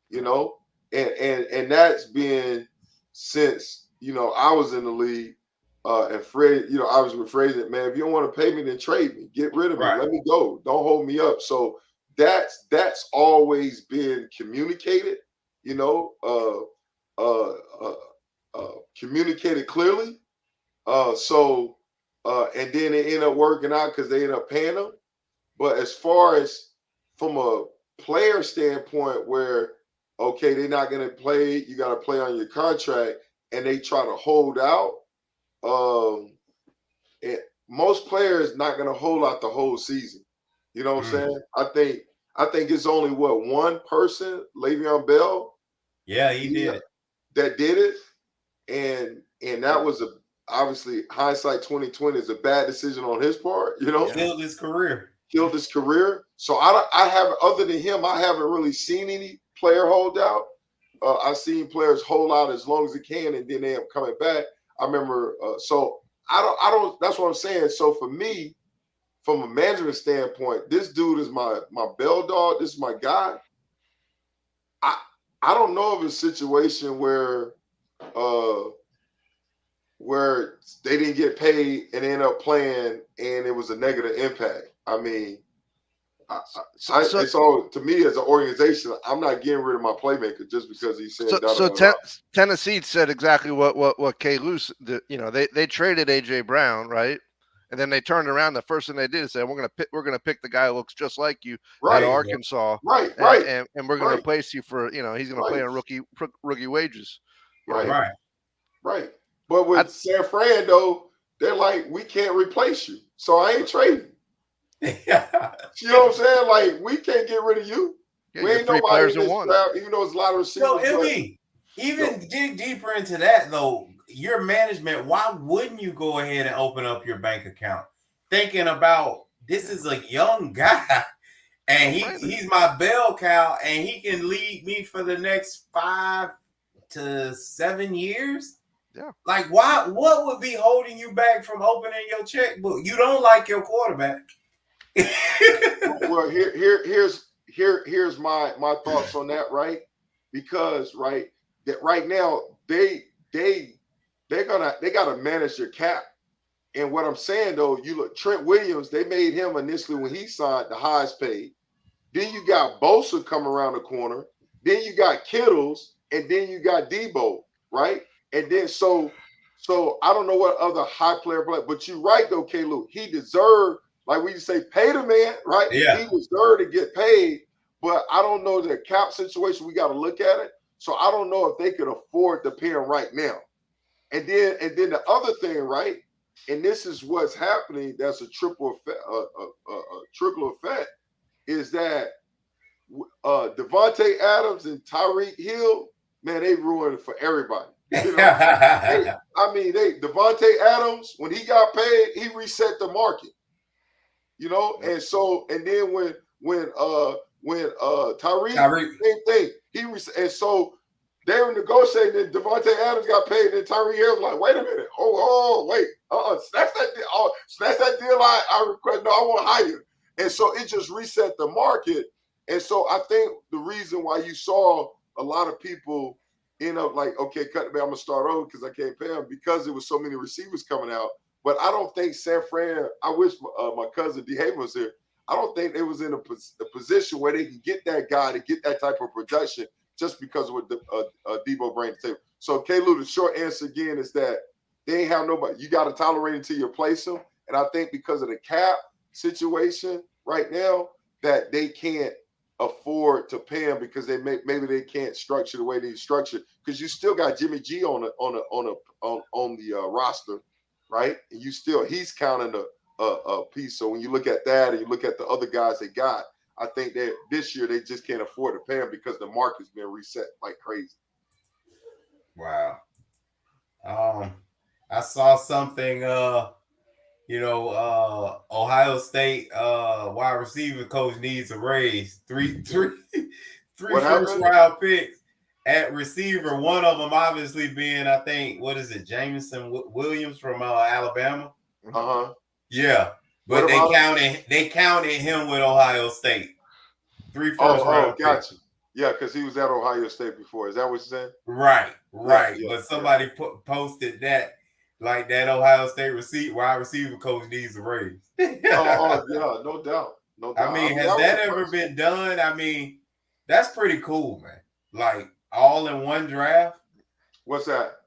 you know, and that's been since I was in the league, and Fred, I was with Fred that, man, if you don't want to pay me, then trade me, get rid of me, let me go, don't hold me up. So that's always been communicated, communicated clearly. And then it ended up working out because they ended up paying them. But as far as from a player standpoint, where okay, they're not going to play, you got to play on your contract, and they try to hold out. Most players not going to hold out the whole season. You know what I'm saying? I think it's only one person, Le'Veon Bell. Yeah, he did it. That did it, and that was obviously hindsight 2020 is a bad decision on his part. Killed his career. So I haven't, other than him, I haven't really seen any player hold out. I've seen players hold out as long as they can, and then they end up coming back. I remember. So I don't. That's what I'm saying. So for me, from a management standpoint, this dude is my bell dog. This is my guy. I don't know of a situation where they didn't get paid and end up playing and it was a negative impact. I mean, it's all, to me as an organization, I'm not getting rid of my playmaker just because he said Tennessee said exactly what K. Luce did. They traded AJ Brown, right? And then they turned around. The first thing they did is say, "We're gonna pick the guy who looks just like you out of Arkansas, right? And we're gonna replace you for he's gonna play on rookie wages, right. But with San Fran though, they're like, we can't replace you, so I ain't trading. You know what I'm saying? Like, we can't get rid of you. Yeah, we ain't nobody in this draft, even though it's a lot of receivers. So, even dig deeper into that though. Your management, why wouldn't you go ahead and open up your bank account thinking about this is a young guy and he's my bell cow and he can lead me for the next 5 to 7 years? Yeah. Like, what would be holding you back from opening your checkbook? You don't like your quarterback. Well, here's my thoughts on that, right? Because that right now they gotta manage their cap. And what I'm saying though, you look, Trent Williams, they made him initially when he signed the highest paid. Then you got Bosa come around the corner. Then you got Kittles, and then you got Debo, right? And then so I don't know what other high player play, but you're right though, K-Luke. He deserved, like we say, pay the man, right? Yeah. He deserved to get paid, but I don't know the cap situation. We got to look at it. So I don't know if they could afford to pay him right now. And then the other thing, right? And this is what's happening. That's a trickle effect. Is that Devontae Adams and Tyreek Hill? Man, they ruined it for everybody. You know, Devontae Adams, when he got paid, he reset the market. You know, and then when Tyreek, same thing. And so they were negotiating, and Devontae Adams got paid, and Tyreek Hill was like, wait a minute, wait, snatch that deal. Snatch that deal I request. No, I want higher. And so it just reset the market. And so I think the reason why you saw a lot of people end up like, okay, cut it back, I'm gonna start over because I can't pay them, because there was so many receivers coming out. But I don't think San Fran, I wish my cousin D. Haven was here. I don't think they was in a position where they can get that guy to get that type of production just because of what Debo bring to the table. So, K-Lou, the short answer again is that they ain't have nobody. You got to tolerate until you replace them. And I think because of the cap situation right now, that they can't afford to pay him because maybe they can't structure the way they structure, because you still got Jimmy G on the roster, right? And he's counting a piece. So when you look at that and you look at the other guys they got, I think that this year they just can't afford to pay him because the market's been reset like crazy. Wow. I saw something. Ohio State wide receiver coach needs a raise. Three first round picks at receiver. One of them obviously being, I think, what is it, Jameson Williams from Alabama. Yeah, but they counted him with Ohio State. 3 first round. Gotcha. Yeah, because he was at Ohio State before. Is that what you're saying? Right. Yeah, but somebody posted that, like, that Ohio State wide receiver coach needs a raise. Yeah, no doubt. I mean, has that ever been done? I mean, that's pretty cool, man. Like, all in one draft. What's that?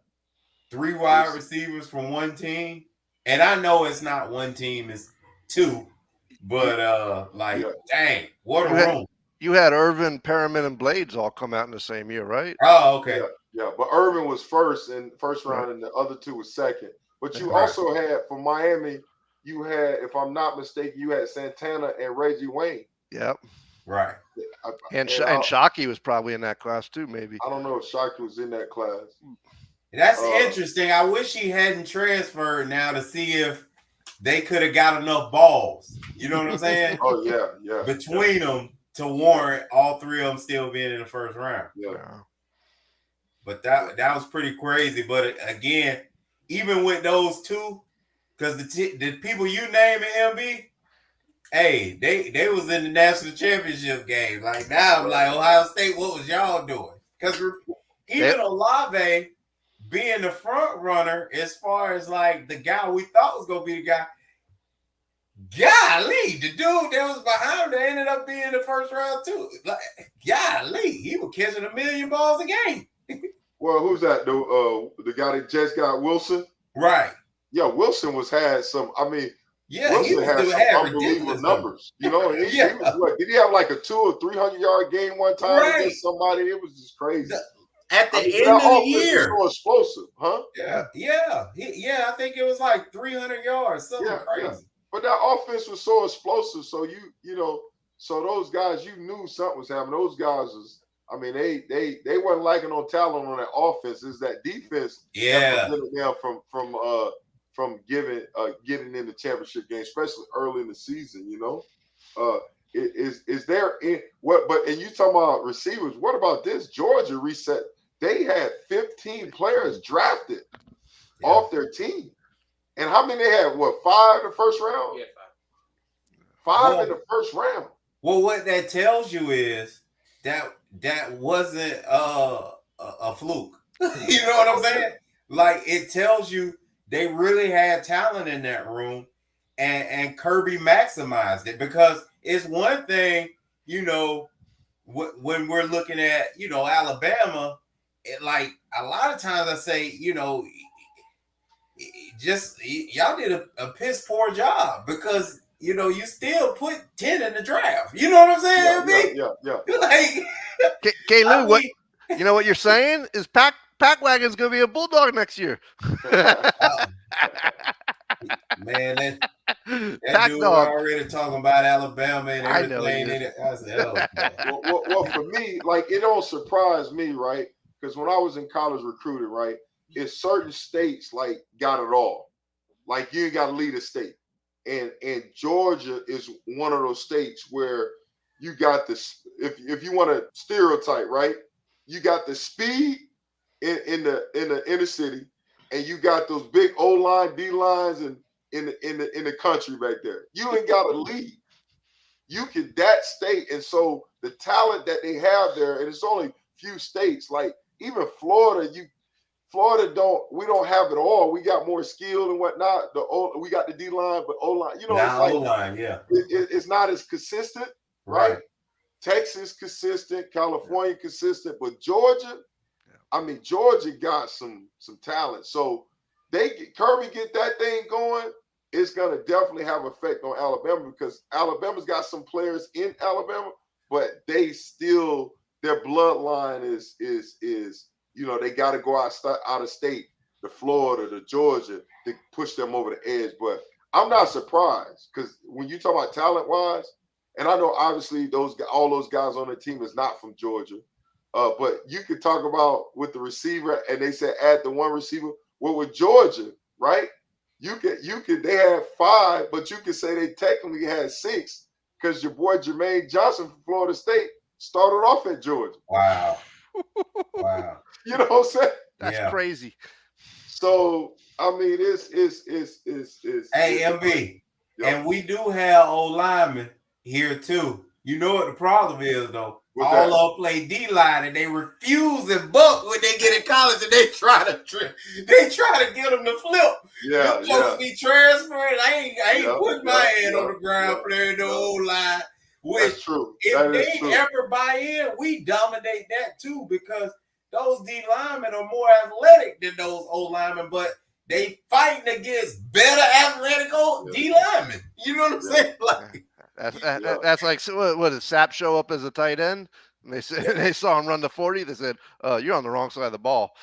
3 wide receivers from one team. And I know it's not one team, it's 2. But, dang, what a room. You had Irvin, Perriman, and Blades all come out in the same year, right? Oh, okay. Yeah, but Irvin was first round, and the other 2 was second. But you also had, for Miami, you had, if I'm not mistaken, you had Santana and Reggie Wayne. Yep. Right. And Shockey was probably in that class too, maybe. I don't know if Shockey was in that class. That's interesting. I wish he hadn't transferred now to see if they could have got enough balls. You know what I'm saying? Yeah. Between them to warrant all 3 of them still being in the first round. Yeah. But that was pretty crazy. But again, even with those 2, because the people you name in MB, hey, they was in the national championship game. Like, now I'm like, Ohio State, what was y'all doing? Because even Olave being the front runner, as far as like the guy we thought was gonna be the guy, golly, the dude that was behind him that ended up being the first round too. Like, golly, he was catching 1 million balls a game. Well, who's that? The guy that just got Wilson? Right. Yeah, Wilson had some. I mean, yeah, Wilson had some unbelievable numbers. You know, he was what? Did he have like a 200 or 300 yard game one time against somebody? It was just crazy. At the end of the year, so explosive, huh? Yeah. I think it was like 300 yards, something crazy. Yeah. But that offense was so explosive. So so those guys, you knew something was happening. Those guys was. I mean, they weren't lacking on talent on that offense. It's that defense that prevented them from getting in the championship game, especially early in the season. You know, is there in what? But and you talking about receivers? What about this? Georgia reset. They had 15 players drafted off their team, and how many they had? What, 5 in the first round? Yeah, 5 in the first round. Well, what that tells you is that wasn't a fluke. You know what I'm saying? Like, it tells you they really had talent in that room, and Kirby maximized it, because it's one thing, you know, when we're looking at, you know, Alabama, like a lot of times I say, you know, just y'all did a piss poor job, because you know, you still put 10 in the draft. You know what I'm saying? Yeah. Like, K-Lou, what you know what you're saying is Pack Wagon's gonna be a Bulldog next year. Man, that dude already talking about Alabama and everything. I said, well, for me, like, it don't surprise me, right? Because when I was in college recruiting, right, is certain states like got it all. Like you ain't got to lead a state. And Georgia is one of those states where you got this, if you want to stereotype, right? You got the speed in the inner city, and you got those big O line, D lines, and in the country back there. You ain't got to lead. You can that state, and so the talent that they have there, and it's only few states. Like even Florida, we don't have it all. We got more skill and whatnot. We got the D line, but O line, it's like O-line, yeah. It's not as consistent, right? Texas consistent, California consistent, but Georgia, Georgia got some talent. So Kirby get that thing going, it's gonna definitely have effect on Alabama because Alabama's got some players in Alabama, but they still their bloodline is they got to go out of state, to Florida, to Georgia, to push them over the edge. But I'm not surprised because when you talk about talent wise, and I know obviously all those guys on the team is not from Georgia, but you could talk about with the receiver, and they said add the one receiver. Well, with Georgia, right? You could they had 5, but you could say they technically had 6 because your boy Jermaine Johnson from Florida State started off at Georgia. Wow. You know what I'm saying? That's crazy. So it's hey, MB, and we do have old linemen here too. You know what the problem is though? All of them play D-line and they refuse and buck when they get in college, and they try to get them to flip. Yeah, You're supposed to be transferring. I ain't putting my hand on the ground playing the old line. That's true. If they ever buy in, we dominate that too because those D linemen are more athletic than those O linemen, but they fighting against better athletic D linemen. You know what I'm saying? Like that's like what did Sapp show up as a tight end? And they said they saw him run the 40. They said, "You're on the wrong side of the ball."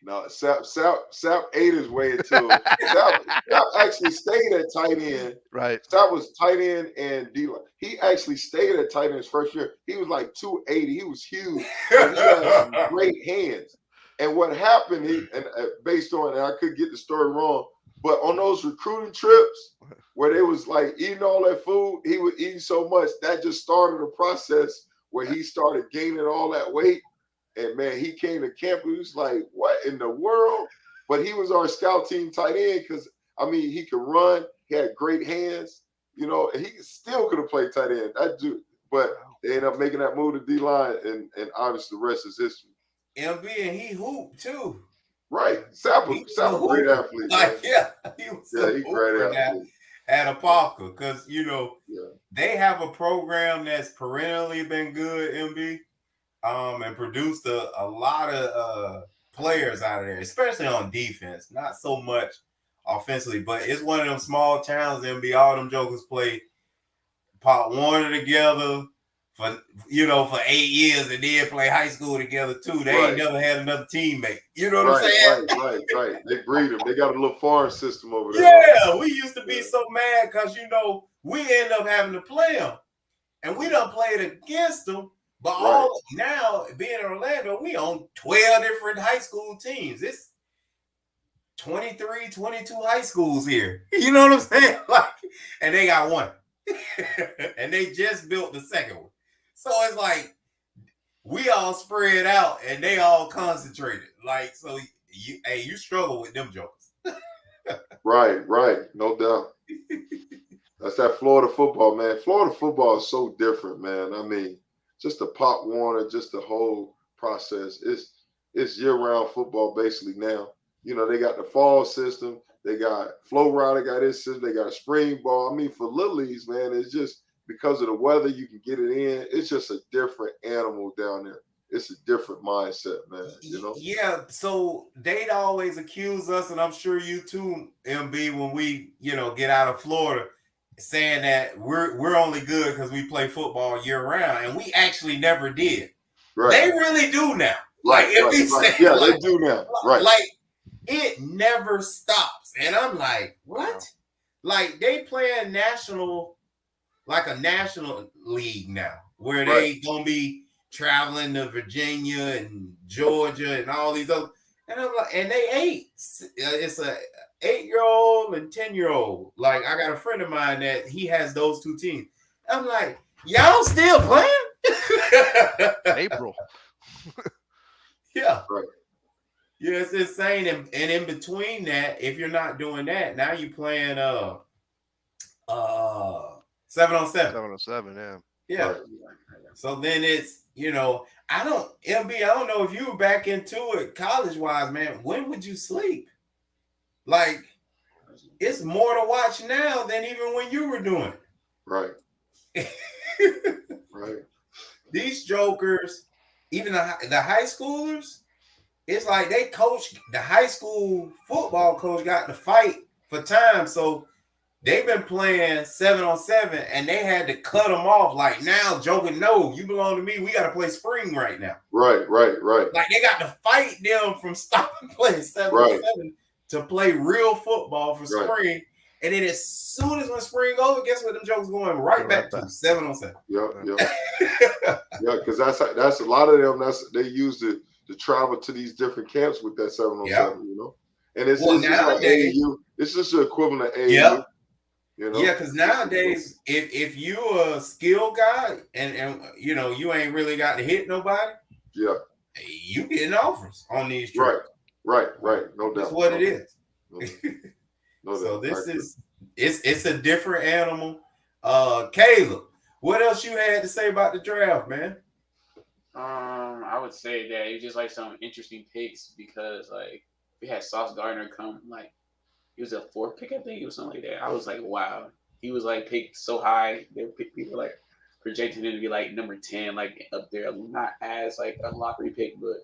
No, Sapp ate his way into it. Sapp actually stayed at tight end. Right. Sapp was tight end and D line. He actually stayed at tight end his first year. He was like 280. He was huge. And he had some great hands. And what happened, based on, and I could get the story wrong, but on those recruiting trips where they was like eating all that food, he was eating so much that just started a process where he started gaining all that weight. And man, he came to camp. He was like, "What in the world?" But he was our scout team tight end because he could run. He had great hands, and he still could have played tight end. That dude, but they ended up making that move to D line, and obviously the rest is history. MB and he hooped too. Right, Sapp was a great athlete. He was a great athlete at Apopka because they have a program that's perennially been good, MB. And produced a lot of players out of there, especially on defense. Not so much offensively, but it's one of them small towns. MB, all them jokers played Pop Warner together for 8 years, and then play high school together too. They ain't never had another teammate. You know what I'm saying? Right. They breed them. They got a little farm system over there. Yeah, we used to be so mad because we end up having to play them, and we done played against them. But now, being in Orlando, we own 12 different high school teams. It's 23, 22 high schools here. You know what I'm saying? And they got one. And they just built the second one. So it's like we all spread out and they all concentrated. So you struggle with them jokers. Right. No doubt. That's that Florida football, man. Florida football is so different, man. Just the Pop Warner, just the whole process. It's year-round football basically now. They got the fall system. They got Flow Rider, got his system. They got a spring ball. For Little Leagues, man, it's just because of the weather, you can get it in. It's just a different animal down there. It's a different mindset, man. Yeah, so they'd always accuse us, and I'm sure you too, MB, when we, get out of Florida, saying that we're only good because we play football year round, and we actually never did. Right. They really do now. Right. They do now. Right. It never stops, and I'm like, what? They playing national, like a national league now, where they gonna be traveling to Virginia and Georgia and all these other, and I'm like, and they 8. It's a 8-year-old and 10-year-old. Like, I got a friend of mine that he has those 2 teams. I'm like, y'all still playing? April. Yeah. Right. Yeah, it's insane. And in between that, if you're not doing that, now you playing 7-on-7. 707, yeah. Yeah. Right. So then it's, I don't know if you were back into it college-wise, man. When would you sleep? Like, it's more to watch now than even when you were doing it. Right. Right. These jokers, even the high schoolers, it's like they coach, the high school football coach got to fight for time. So they've been playing 7-on-7 and they had to cut them off. Like, now joking, no, you belong to me. We got to play spring right now. Right. Like, they got to fight them from stopping playing 7-on-7 to play real football for spring. And then as soon as when spring over, guess what? Them jokers going right back to 7-on-7. Yeah. Yeah, because that's a lot of them. They use to travel to these different camps with that 7-on-7, And it's just like AAU. It's just the equivalent of AAU. Yeah. Yeah, because nowadays, if you're a skill guy and you ain't really got to hit nobody, you getting offers on these trips. Right. No doubt. That's what it is. No So doubt. it's a different animal. Caleb, what else you had to say about the draft, man? I would say that it was just like some interesting picks because like we had Sauce Gardner come, like he was a 4th pick, I think it was something like that. I was like, wow, he was like picked so high. People like projecting him to be like number 10, like up there, not as like a lottery pick, but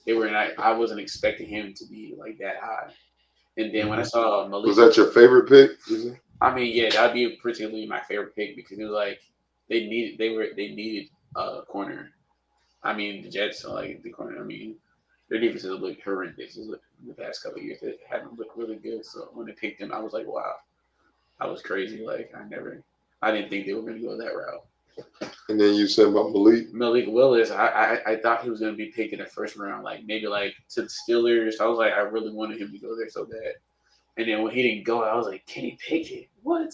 they were not. I wasn't expecting him to be like that high. And then when I saw Malik, was that your favorite pick? I mean, yeah, that'd be particularly my favorite pick because it was like they needed a corner. I mean, the Jets are like the corner. I mean, their defense has looked horrendous in the past couple of years. They haven't looked really good. So when they picked him, I was like, wow, that was crazy. Like I didn't think they were going to go that route. And then you said about Malik Willis. I thought he was going to be picked in the first round, like maybe like to the Steelers. I was like, I really wanted him to go there so bad. And then when he didn't go, I was like, Kenny Pickett, what?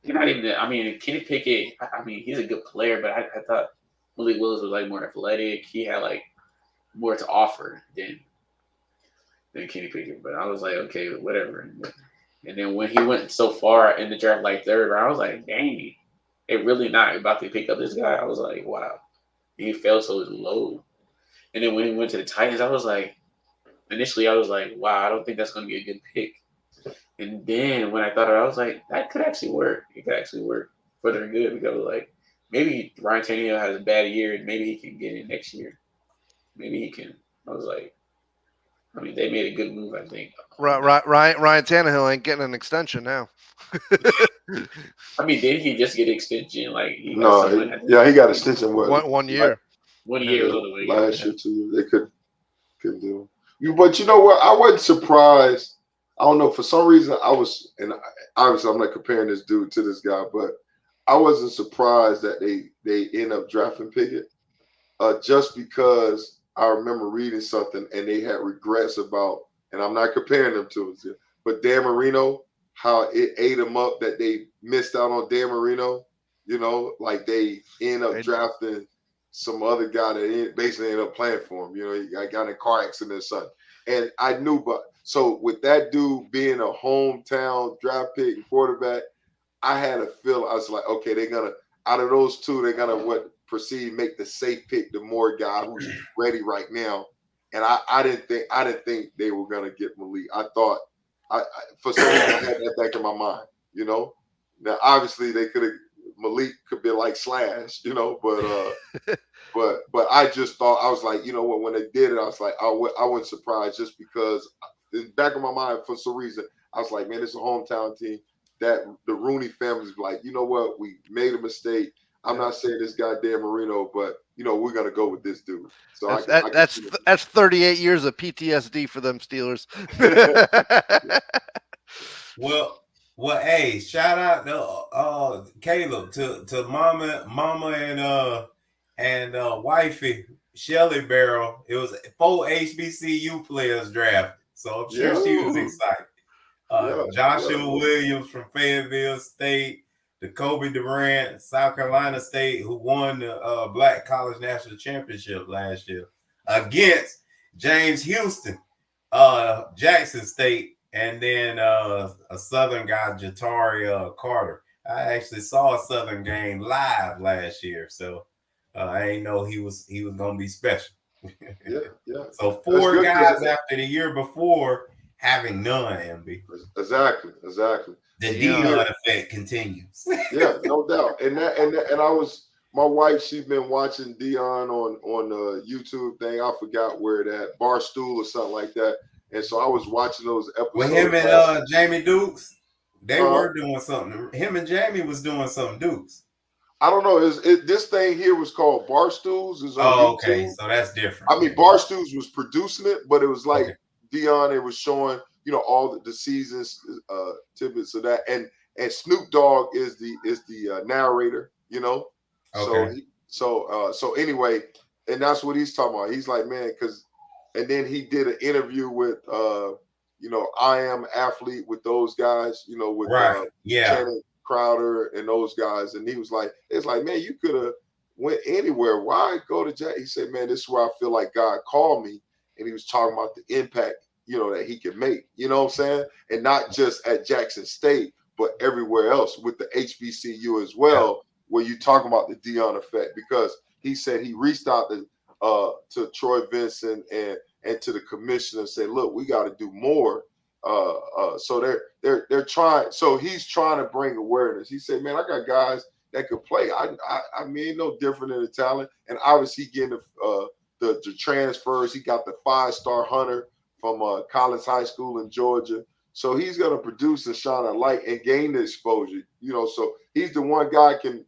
You're not even. I mean, Kenny Pickett. I mean, he's a good player, but I thought Malik Willis was like more athletic. He had like more to offer than Kenny Pickett. But I was like, okay, whatever. And then when he went so far in the draft, like 3rd round, I was like, dang, they really not about to pick up this guy. I was like, wow. And he fell so low. And then when he went to the Titans, I was like, initially I was like, wow, I don't think that's going to be a good pick. And then when I thought of it, I was like, that could actually work. It could actually work for their good because like maybe Ryan Tannehill has a bad year and maybe he can get in next year. Maybe he can. I was like, I mean, they made a good move, I think. Ryan Tannehill ain't getting an extension now. I mean, did he just get an extension? Like he got he got extension. One year. 1 year was the last year too. They couldn't do it. But you know what? I wasn't surprised. I don't know. For some reason, I was, and obviously I'm not comparing this dude to this guy, but I wasn't surprised that they end up drafting Pickett, just because I remember reading something and they had regrets about, and I'm not comparing them to it, but Dan Marino, how it ate them up that they missed out on Dan Marino. Like they end up drafting some other guy that basically ended up playing for him. He got in a car accident or something. And I knew, so with that dude being a hometown draft pick and quarterback, I had a feel. I was like, okay, they're gonna, out of those two, they're gonna make the safe pick, the more guy who's ready right now. And I didn't think they were gonna get Malik. I thought, for some reason I had that back in my mind. Now obviously Malik could be like Slash, but I just thought, I was like, when they did it, I was like, I wasn't surprised, just because in the back of my mind, for some reason, I was like, man, it's a hometown team. That the Rooney family's like, you know what, we made a mistake. I'm not saying this guy Dan Marino, but we're gonna go with this dude. So that's 38 years of PTSD for them Steelers. Well, hey, shout out to Caleb, to Mama and wifey Shelly Barrow. It was 4 HBCU players drafted, so I'm sure she was excited. Joshua Williams from Fayetteville State, the Kobe Durant, South Carolina State, who won the Black College National Championship last year, against James Houston, Jackson State, and then a Southern guy, Jatari Carter. I actually saw a Southern game live last year, so I ain't know he was gonna be special. Yeah. So 4 guys after the year before having none, MB. Exactly. The Deion effect continues. Yeah, no doubt. And I was, my wife, she's been watching Deion on the YouTube thing. I forgot where that Barstool or something like that. And so I was watching those episodes. With him and Jamie Dukes, they were doing something. Him and Jamie was doing something, Dukes. I don't know. This thing here was called Barstools. Is on okay, YouTube. So that's different. I mean, Barstools was producing it, but it was like Deion. It was showing, all the seasons, tidbits of that, and Snoop Dogg is the narrator. Okay. So anyway, and that's what he's talking about. He's like, man, and then he did an interview with I Am Athlete with those guys, with Shannon Crowder and those guys, and he was like, it's like, man, you could have went anywhere. Why go to Jack? He said, man, this is where I feel like God called me, and he was talking about the impact, that he could make, what I'm saying? And not just at Jackson State, but everywhere else with the HBCU as well, where you talk about the Deion effect, because he said he reached out to Troy Vincent and to the commissioner and said, look, we got to do more. So they're trying. So he's trying to bring awareness. He said, man, I got guys that could play. I mean, no different than the talent. And obviously getting the transfers. He got the 5-star hunter from Collins High School in Georgia. So he's going to produce and shine a light and gain the exposure. So he's the one guy can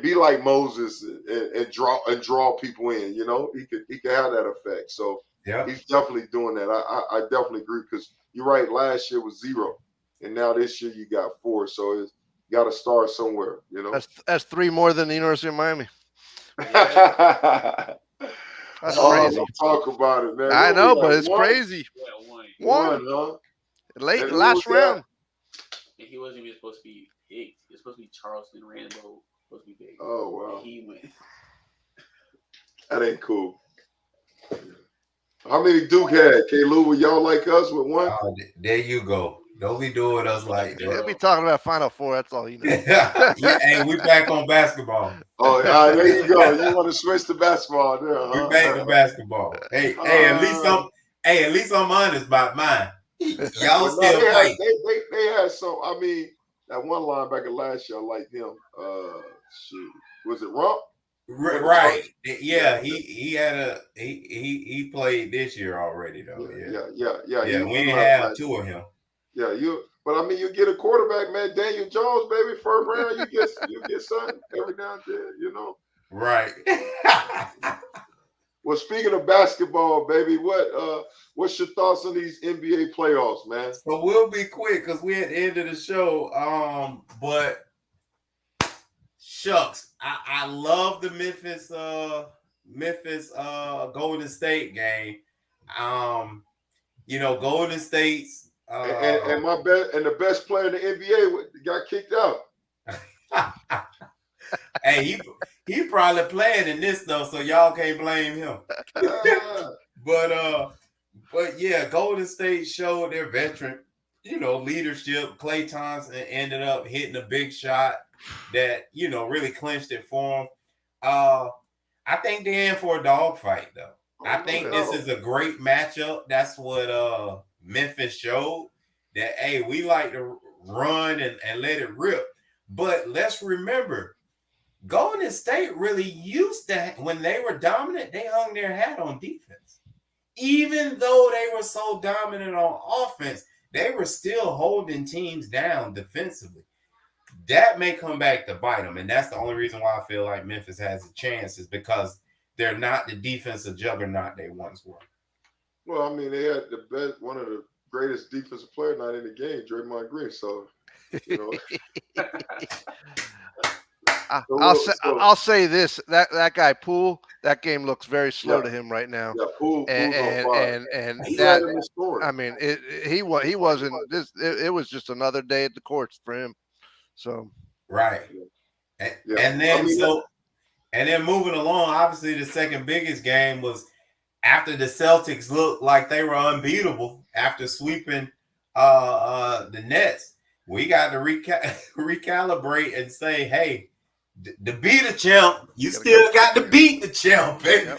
be like Moses and draw people in. He could have that effect. So he's definitely doing that. I definitely agree, because you're right. Last year was 0, and now this year you got 4. So it's got to start somewhere. That's 3 more than the University of Miami. That's crazy. Don't talk about it, man. I know, but it's crazy. Yeah, one, huh? Late last round. And he wasn't even supposed to be picked. It was supposed to be Charleston Rambo. Supposed to be big. Oh wow. And he went. That ain't cool. How many Duke had? K-Lou, were y'all like us with 1? There you go. Don't be doing us like that. He'll be talking about Final Four. That's all he knows. Hey, we back on basketball. Oh, there you go. You want to switch to basketball there, huh? We back to basketball. Hey, at least I'm honest about mine. Y'all still fight. They had some. I mean, that one linebacker last year, I liked him. Shoot, was it Rump? Right. Yeah, he played this year already though. Yeah. We didn't have 2 of him. Yeah, but I mean, you get a quarterback, man, Daniel Jones, baby, first round, you get something every now and then, Right. Well, speaking of basketball, baby, what's your thoughts on these NBA playoffs, man? So we'll be quick because we're at the end of the show. But shucks, I love the Memphis Golden State game. Golden State's and the best player in the NBA got kicked out. Hey, he probably playing in this though, so y'all can't blame him. But yeah, Golden State showed their veteran, leadership. Klay Thompson ended up hitting a big shot that really clinched it for him. I think they're in for a dogfight though. I think this is a great matchup. That's what Memphis showed, that hey, we like to run and let it rip. But let's remember, Golden State really used to, when they were dominant, they hung their hat on defense. Even though they were so dominant on offense, they were still holding teams down defensively. That may come back to bite them, and that's the only reason why I feel like Memphis has a chance, is because they're not the defensive juggernaut they once were. Well, I mean, they had one of the greatest defensive player not in the game, Draymond Green. So, I'll say this: that guy Poole, that game looks very slow Yeah. to him right now. Yeah, Poole's on fire. And He that, led him in scoring. I mean, he wasn't this. It was just another day at the courts for him. So right, Yeah. and then I mean, and then moving along. Obviously, the second biggest game was after the Celtics looked like they were unbeatable after sweeping the Nets. We got to recalibrate and say, hey, to be the champ, you still got to beat the champ, baby.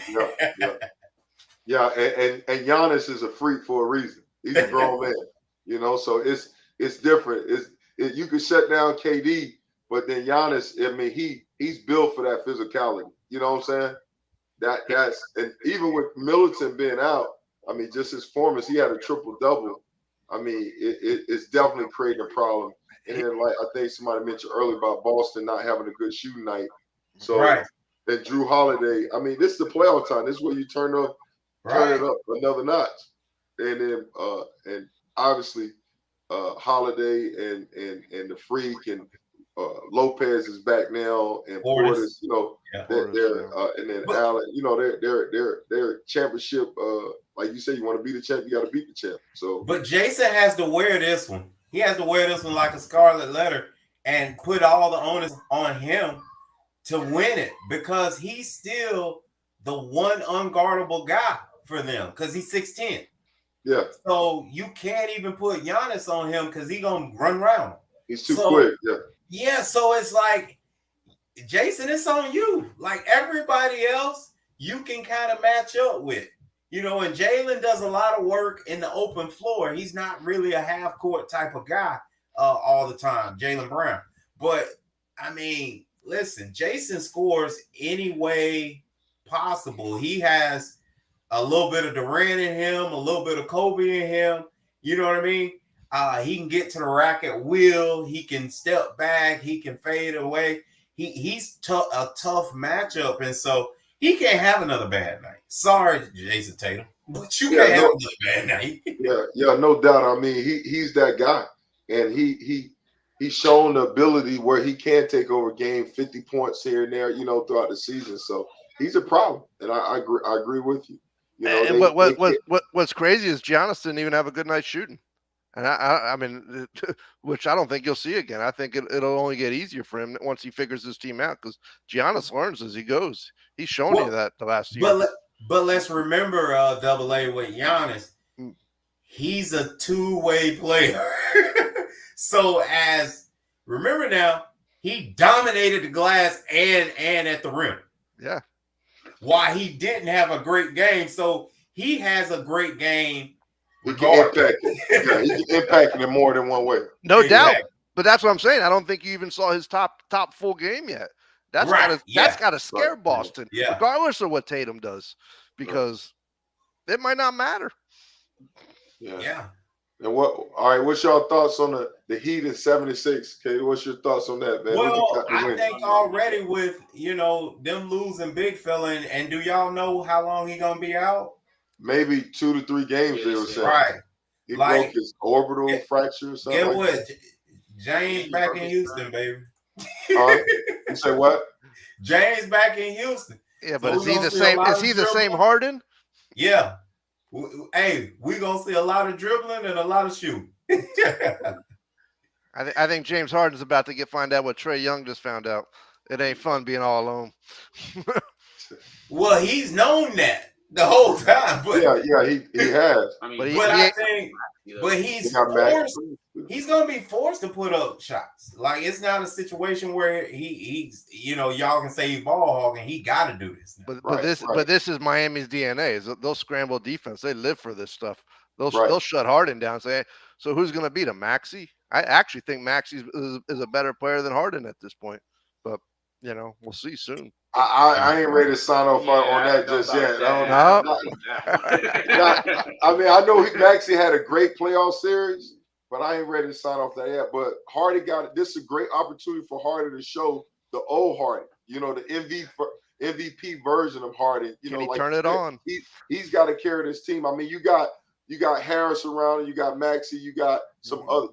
Yeah, and Giannis is a freak for a reason. He's a grown man, you know. So it's different. You could shut down KD, but then Giannis, I mean, he's built for that physicality. You know what I'm saying? That's and even with Middleton being out, I mean, just his performance, he had a triple double. I mean, it's definitely creating a problem. And then, like I think somebody mentioned earlier about Boston not having a good shooting night. So right. And Drew Holiday, I mean, this is the playoff time. This is where you turn it up another notch. And then and obviously Holiday and the Freak and Lopez is back now, and Portis, you know, and then Allen, you know, they're championship. Like you say, you want to beat the champ, you got to beat the champ. So, but Jason has to wear this one. He has to wear this one like a scarlet letter and put all the onus on him to win it, because he's still the one unguardable guy for them because he's 6'10". Yeah. So you can't even put Giannis on him because he's gonna run around. He's too quick. Yeah. Yeah. So it's like, Jason, it's on you. Like everybody else, you can kind of match up with. You know, and Jalen does a lot of work in the open floor. He's not really a half court type of guy all the time, Jaylen Brown. But I mean, listen, Jason scores any way possible. He has a little bit of Durant in him, a little bit of Kobe in him. You know what I mean? He can get to the rack at will. He can step back. He can fade away. He's a tough matchup, and so he can't have another bad night. Sorry, Jason Tatum, but you can't have another bad night. yeah, no doubt. I mean, he's that guy, and he's shown the ability where he can take over game, 50 points here and there, you know, throughout the season. So he's a problem, and I agree with you. You know, and what's crazy is Giannis didn't even have a good night shooting, and I mean, which I don't think you'll see again. I think it'll only get easier for him once he figures his team out, because Giannis learns as he goes. He's shown you that the last year. But let's remember, Double A, with Giannis, he's a two-way player. So remember now, he dominated the glass and at the rim. Yeah. Why he didn't have a great game. So he has a great game. He can impact it. Yeah, he can impact it in more than one way. No doubt. But that's what I'm saying. I don't think you even saw his top full game yet. That's gotta scare Boston, regardless of what Tatum does, because it might not matter. Yeah. And what's your thoughts on the Heat in 76? Okay, what's your thoughts on that, man? Well, I think already with, you know, them losing Big Fella, and do y'all know how long he gonna be out? Maybe 2 to 3 games, they were saying. Right. He broke his orbital fracture or something. It was James back in Houston, baby. You say what? James back in Houston. Yeah, but is he the same? Is he the same Harden? Yeah. Hey, we're gonna see a lot of dribbling and a lot of shooting. I think James Harden's about to find out what Trae Young just found out. It ain't fun being all alone. Well, he's known that the whole time, but he has. I mean, but he's forced. He's gonna be forced to put up shots. Like, it's not a situation where he's, you know, y'all can say he's ball hogging. He got to do this. But this is Miami's DNA. They'll scramble defense. They live for this stuff. They'll shut Harden down. Say, so who's gonna beat him? Maxey? I actually think Maxey is a better player than Harden at this point. But you know, we'll see soon. I ain't ready to sign off on that just yet. I mean, I know Maxey had a great playoff series, but I ain't ready to sign off that yet. But Harden this is a great opportunity for Harden to show the old Harden, you know, the MVP version of Harden. You Can know, he like turn it on? He's got to carry this team. I mean, you got Harris around him, you got Maxey, you got some other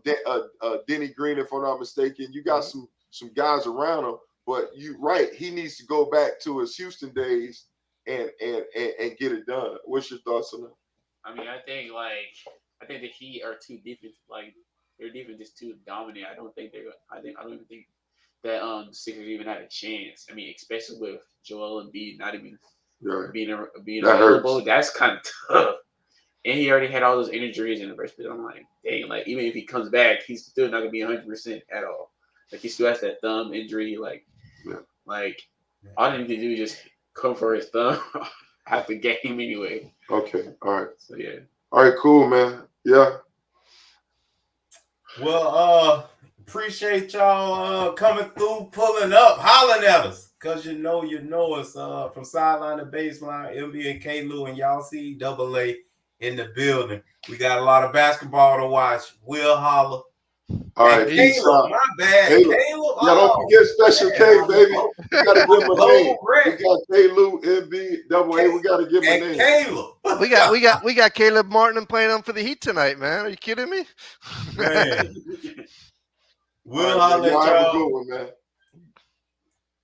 Denny Green, if I'm not mistaken. You got some guys around him. But you right, he needs to go back to his Houston days and get it done. What's your thoughts on that? I mean, I think the Heat are too defensive. Like their defense is too dominant. I don't even think that the Sixers even had a chance. I mean, especially with Joel Embiid not even being That available. hurts. That's kind of tough. And he already had all those injuries in the first place. I'm like, dang, like even if he comes back, he's still not gonna be 100% at all. Like he still has that thumb injury. Like all he need to do is just come for his thumb after game anyway. Okay, all right. So yeah. All right, cool, man. Yeah. Well, appreciate y'all coming through, pulling up, hollering at us. Cause you know us from sideline to baseline, MB and K-Lou and y'all see AA in the building. We got a lot of basketball to watch. We'll holler. All right, Caleb, my bad. Caleb. Yeah, don't forget Special K, baby. We gotta give him a name. We got K-Lou, MB, AA. We gotta give him a name. Caleb. we got Caleb Martin playing on for the Heat tonight, man. Are you kidding me? Man. We'll All right, holler at y'all. Have a y'all. good one, man.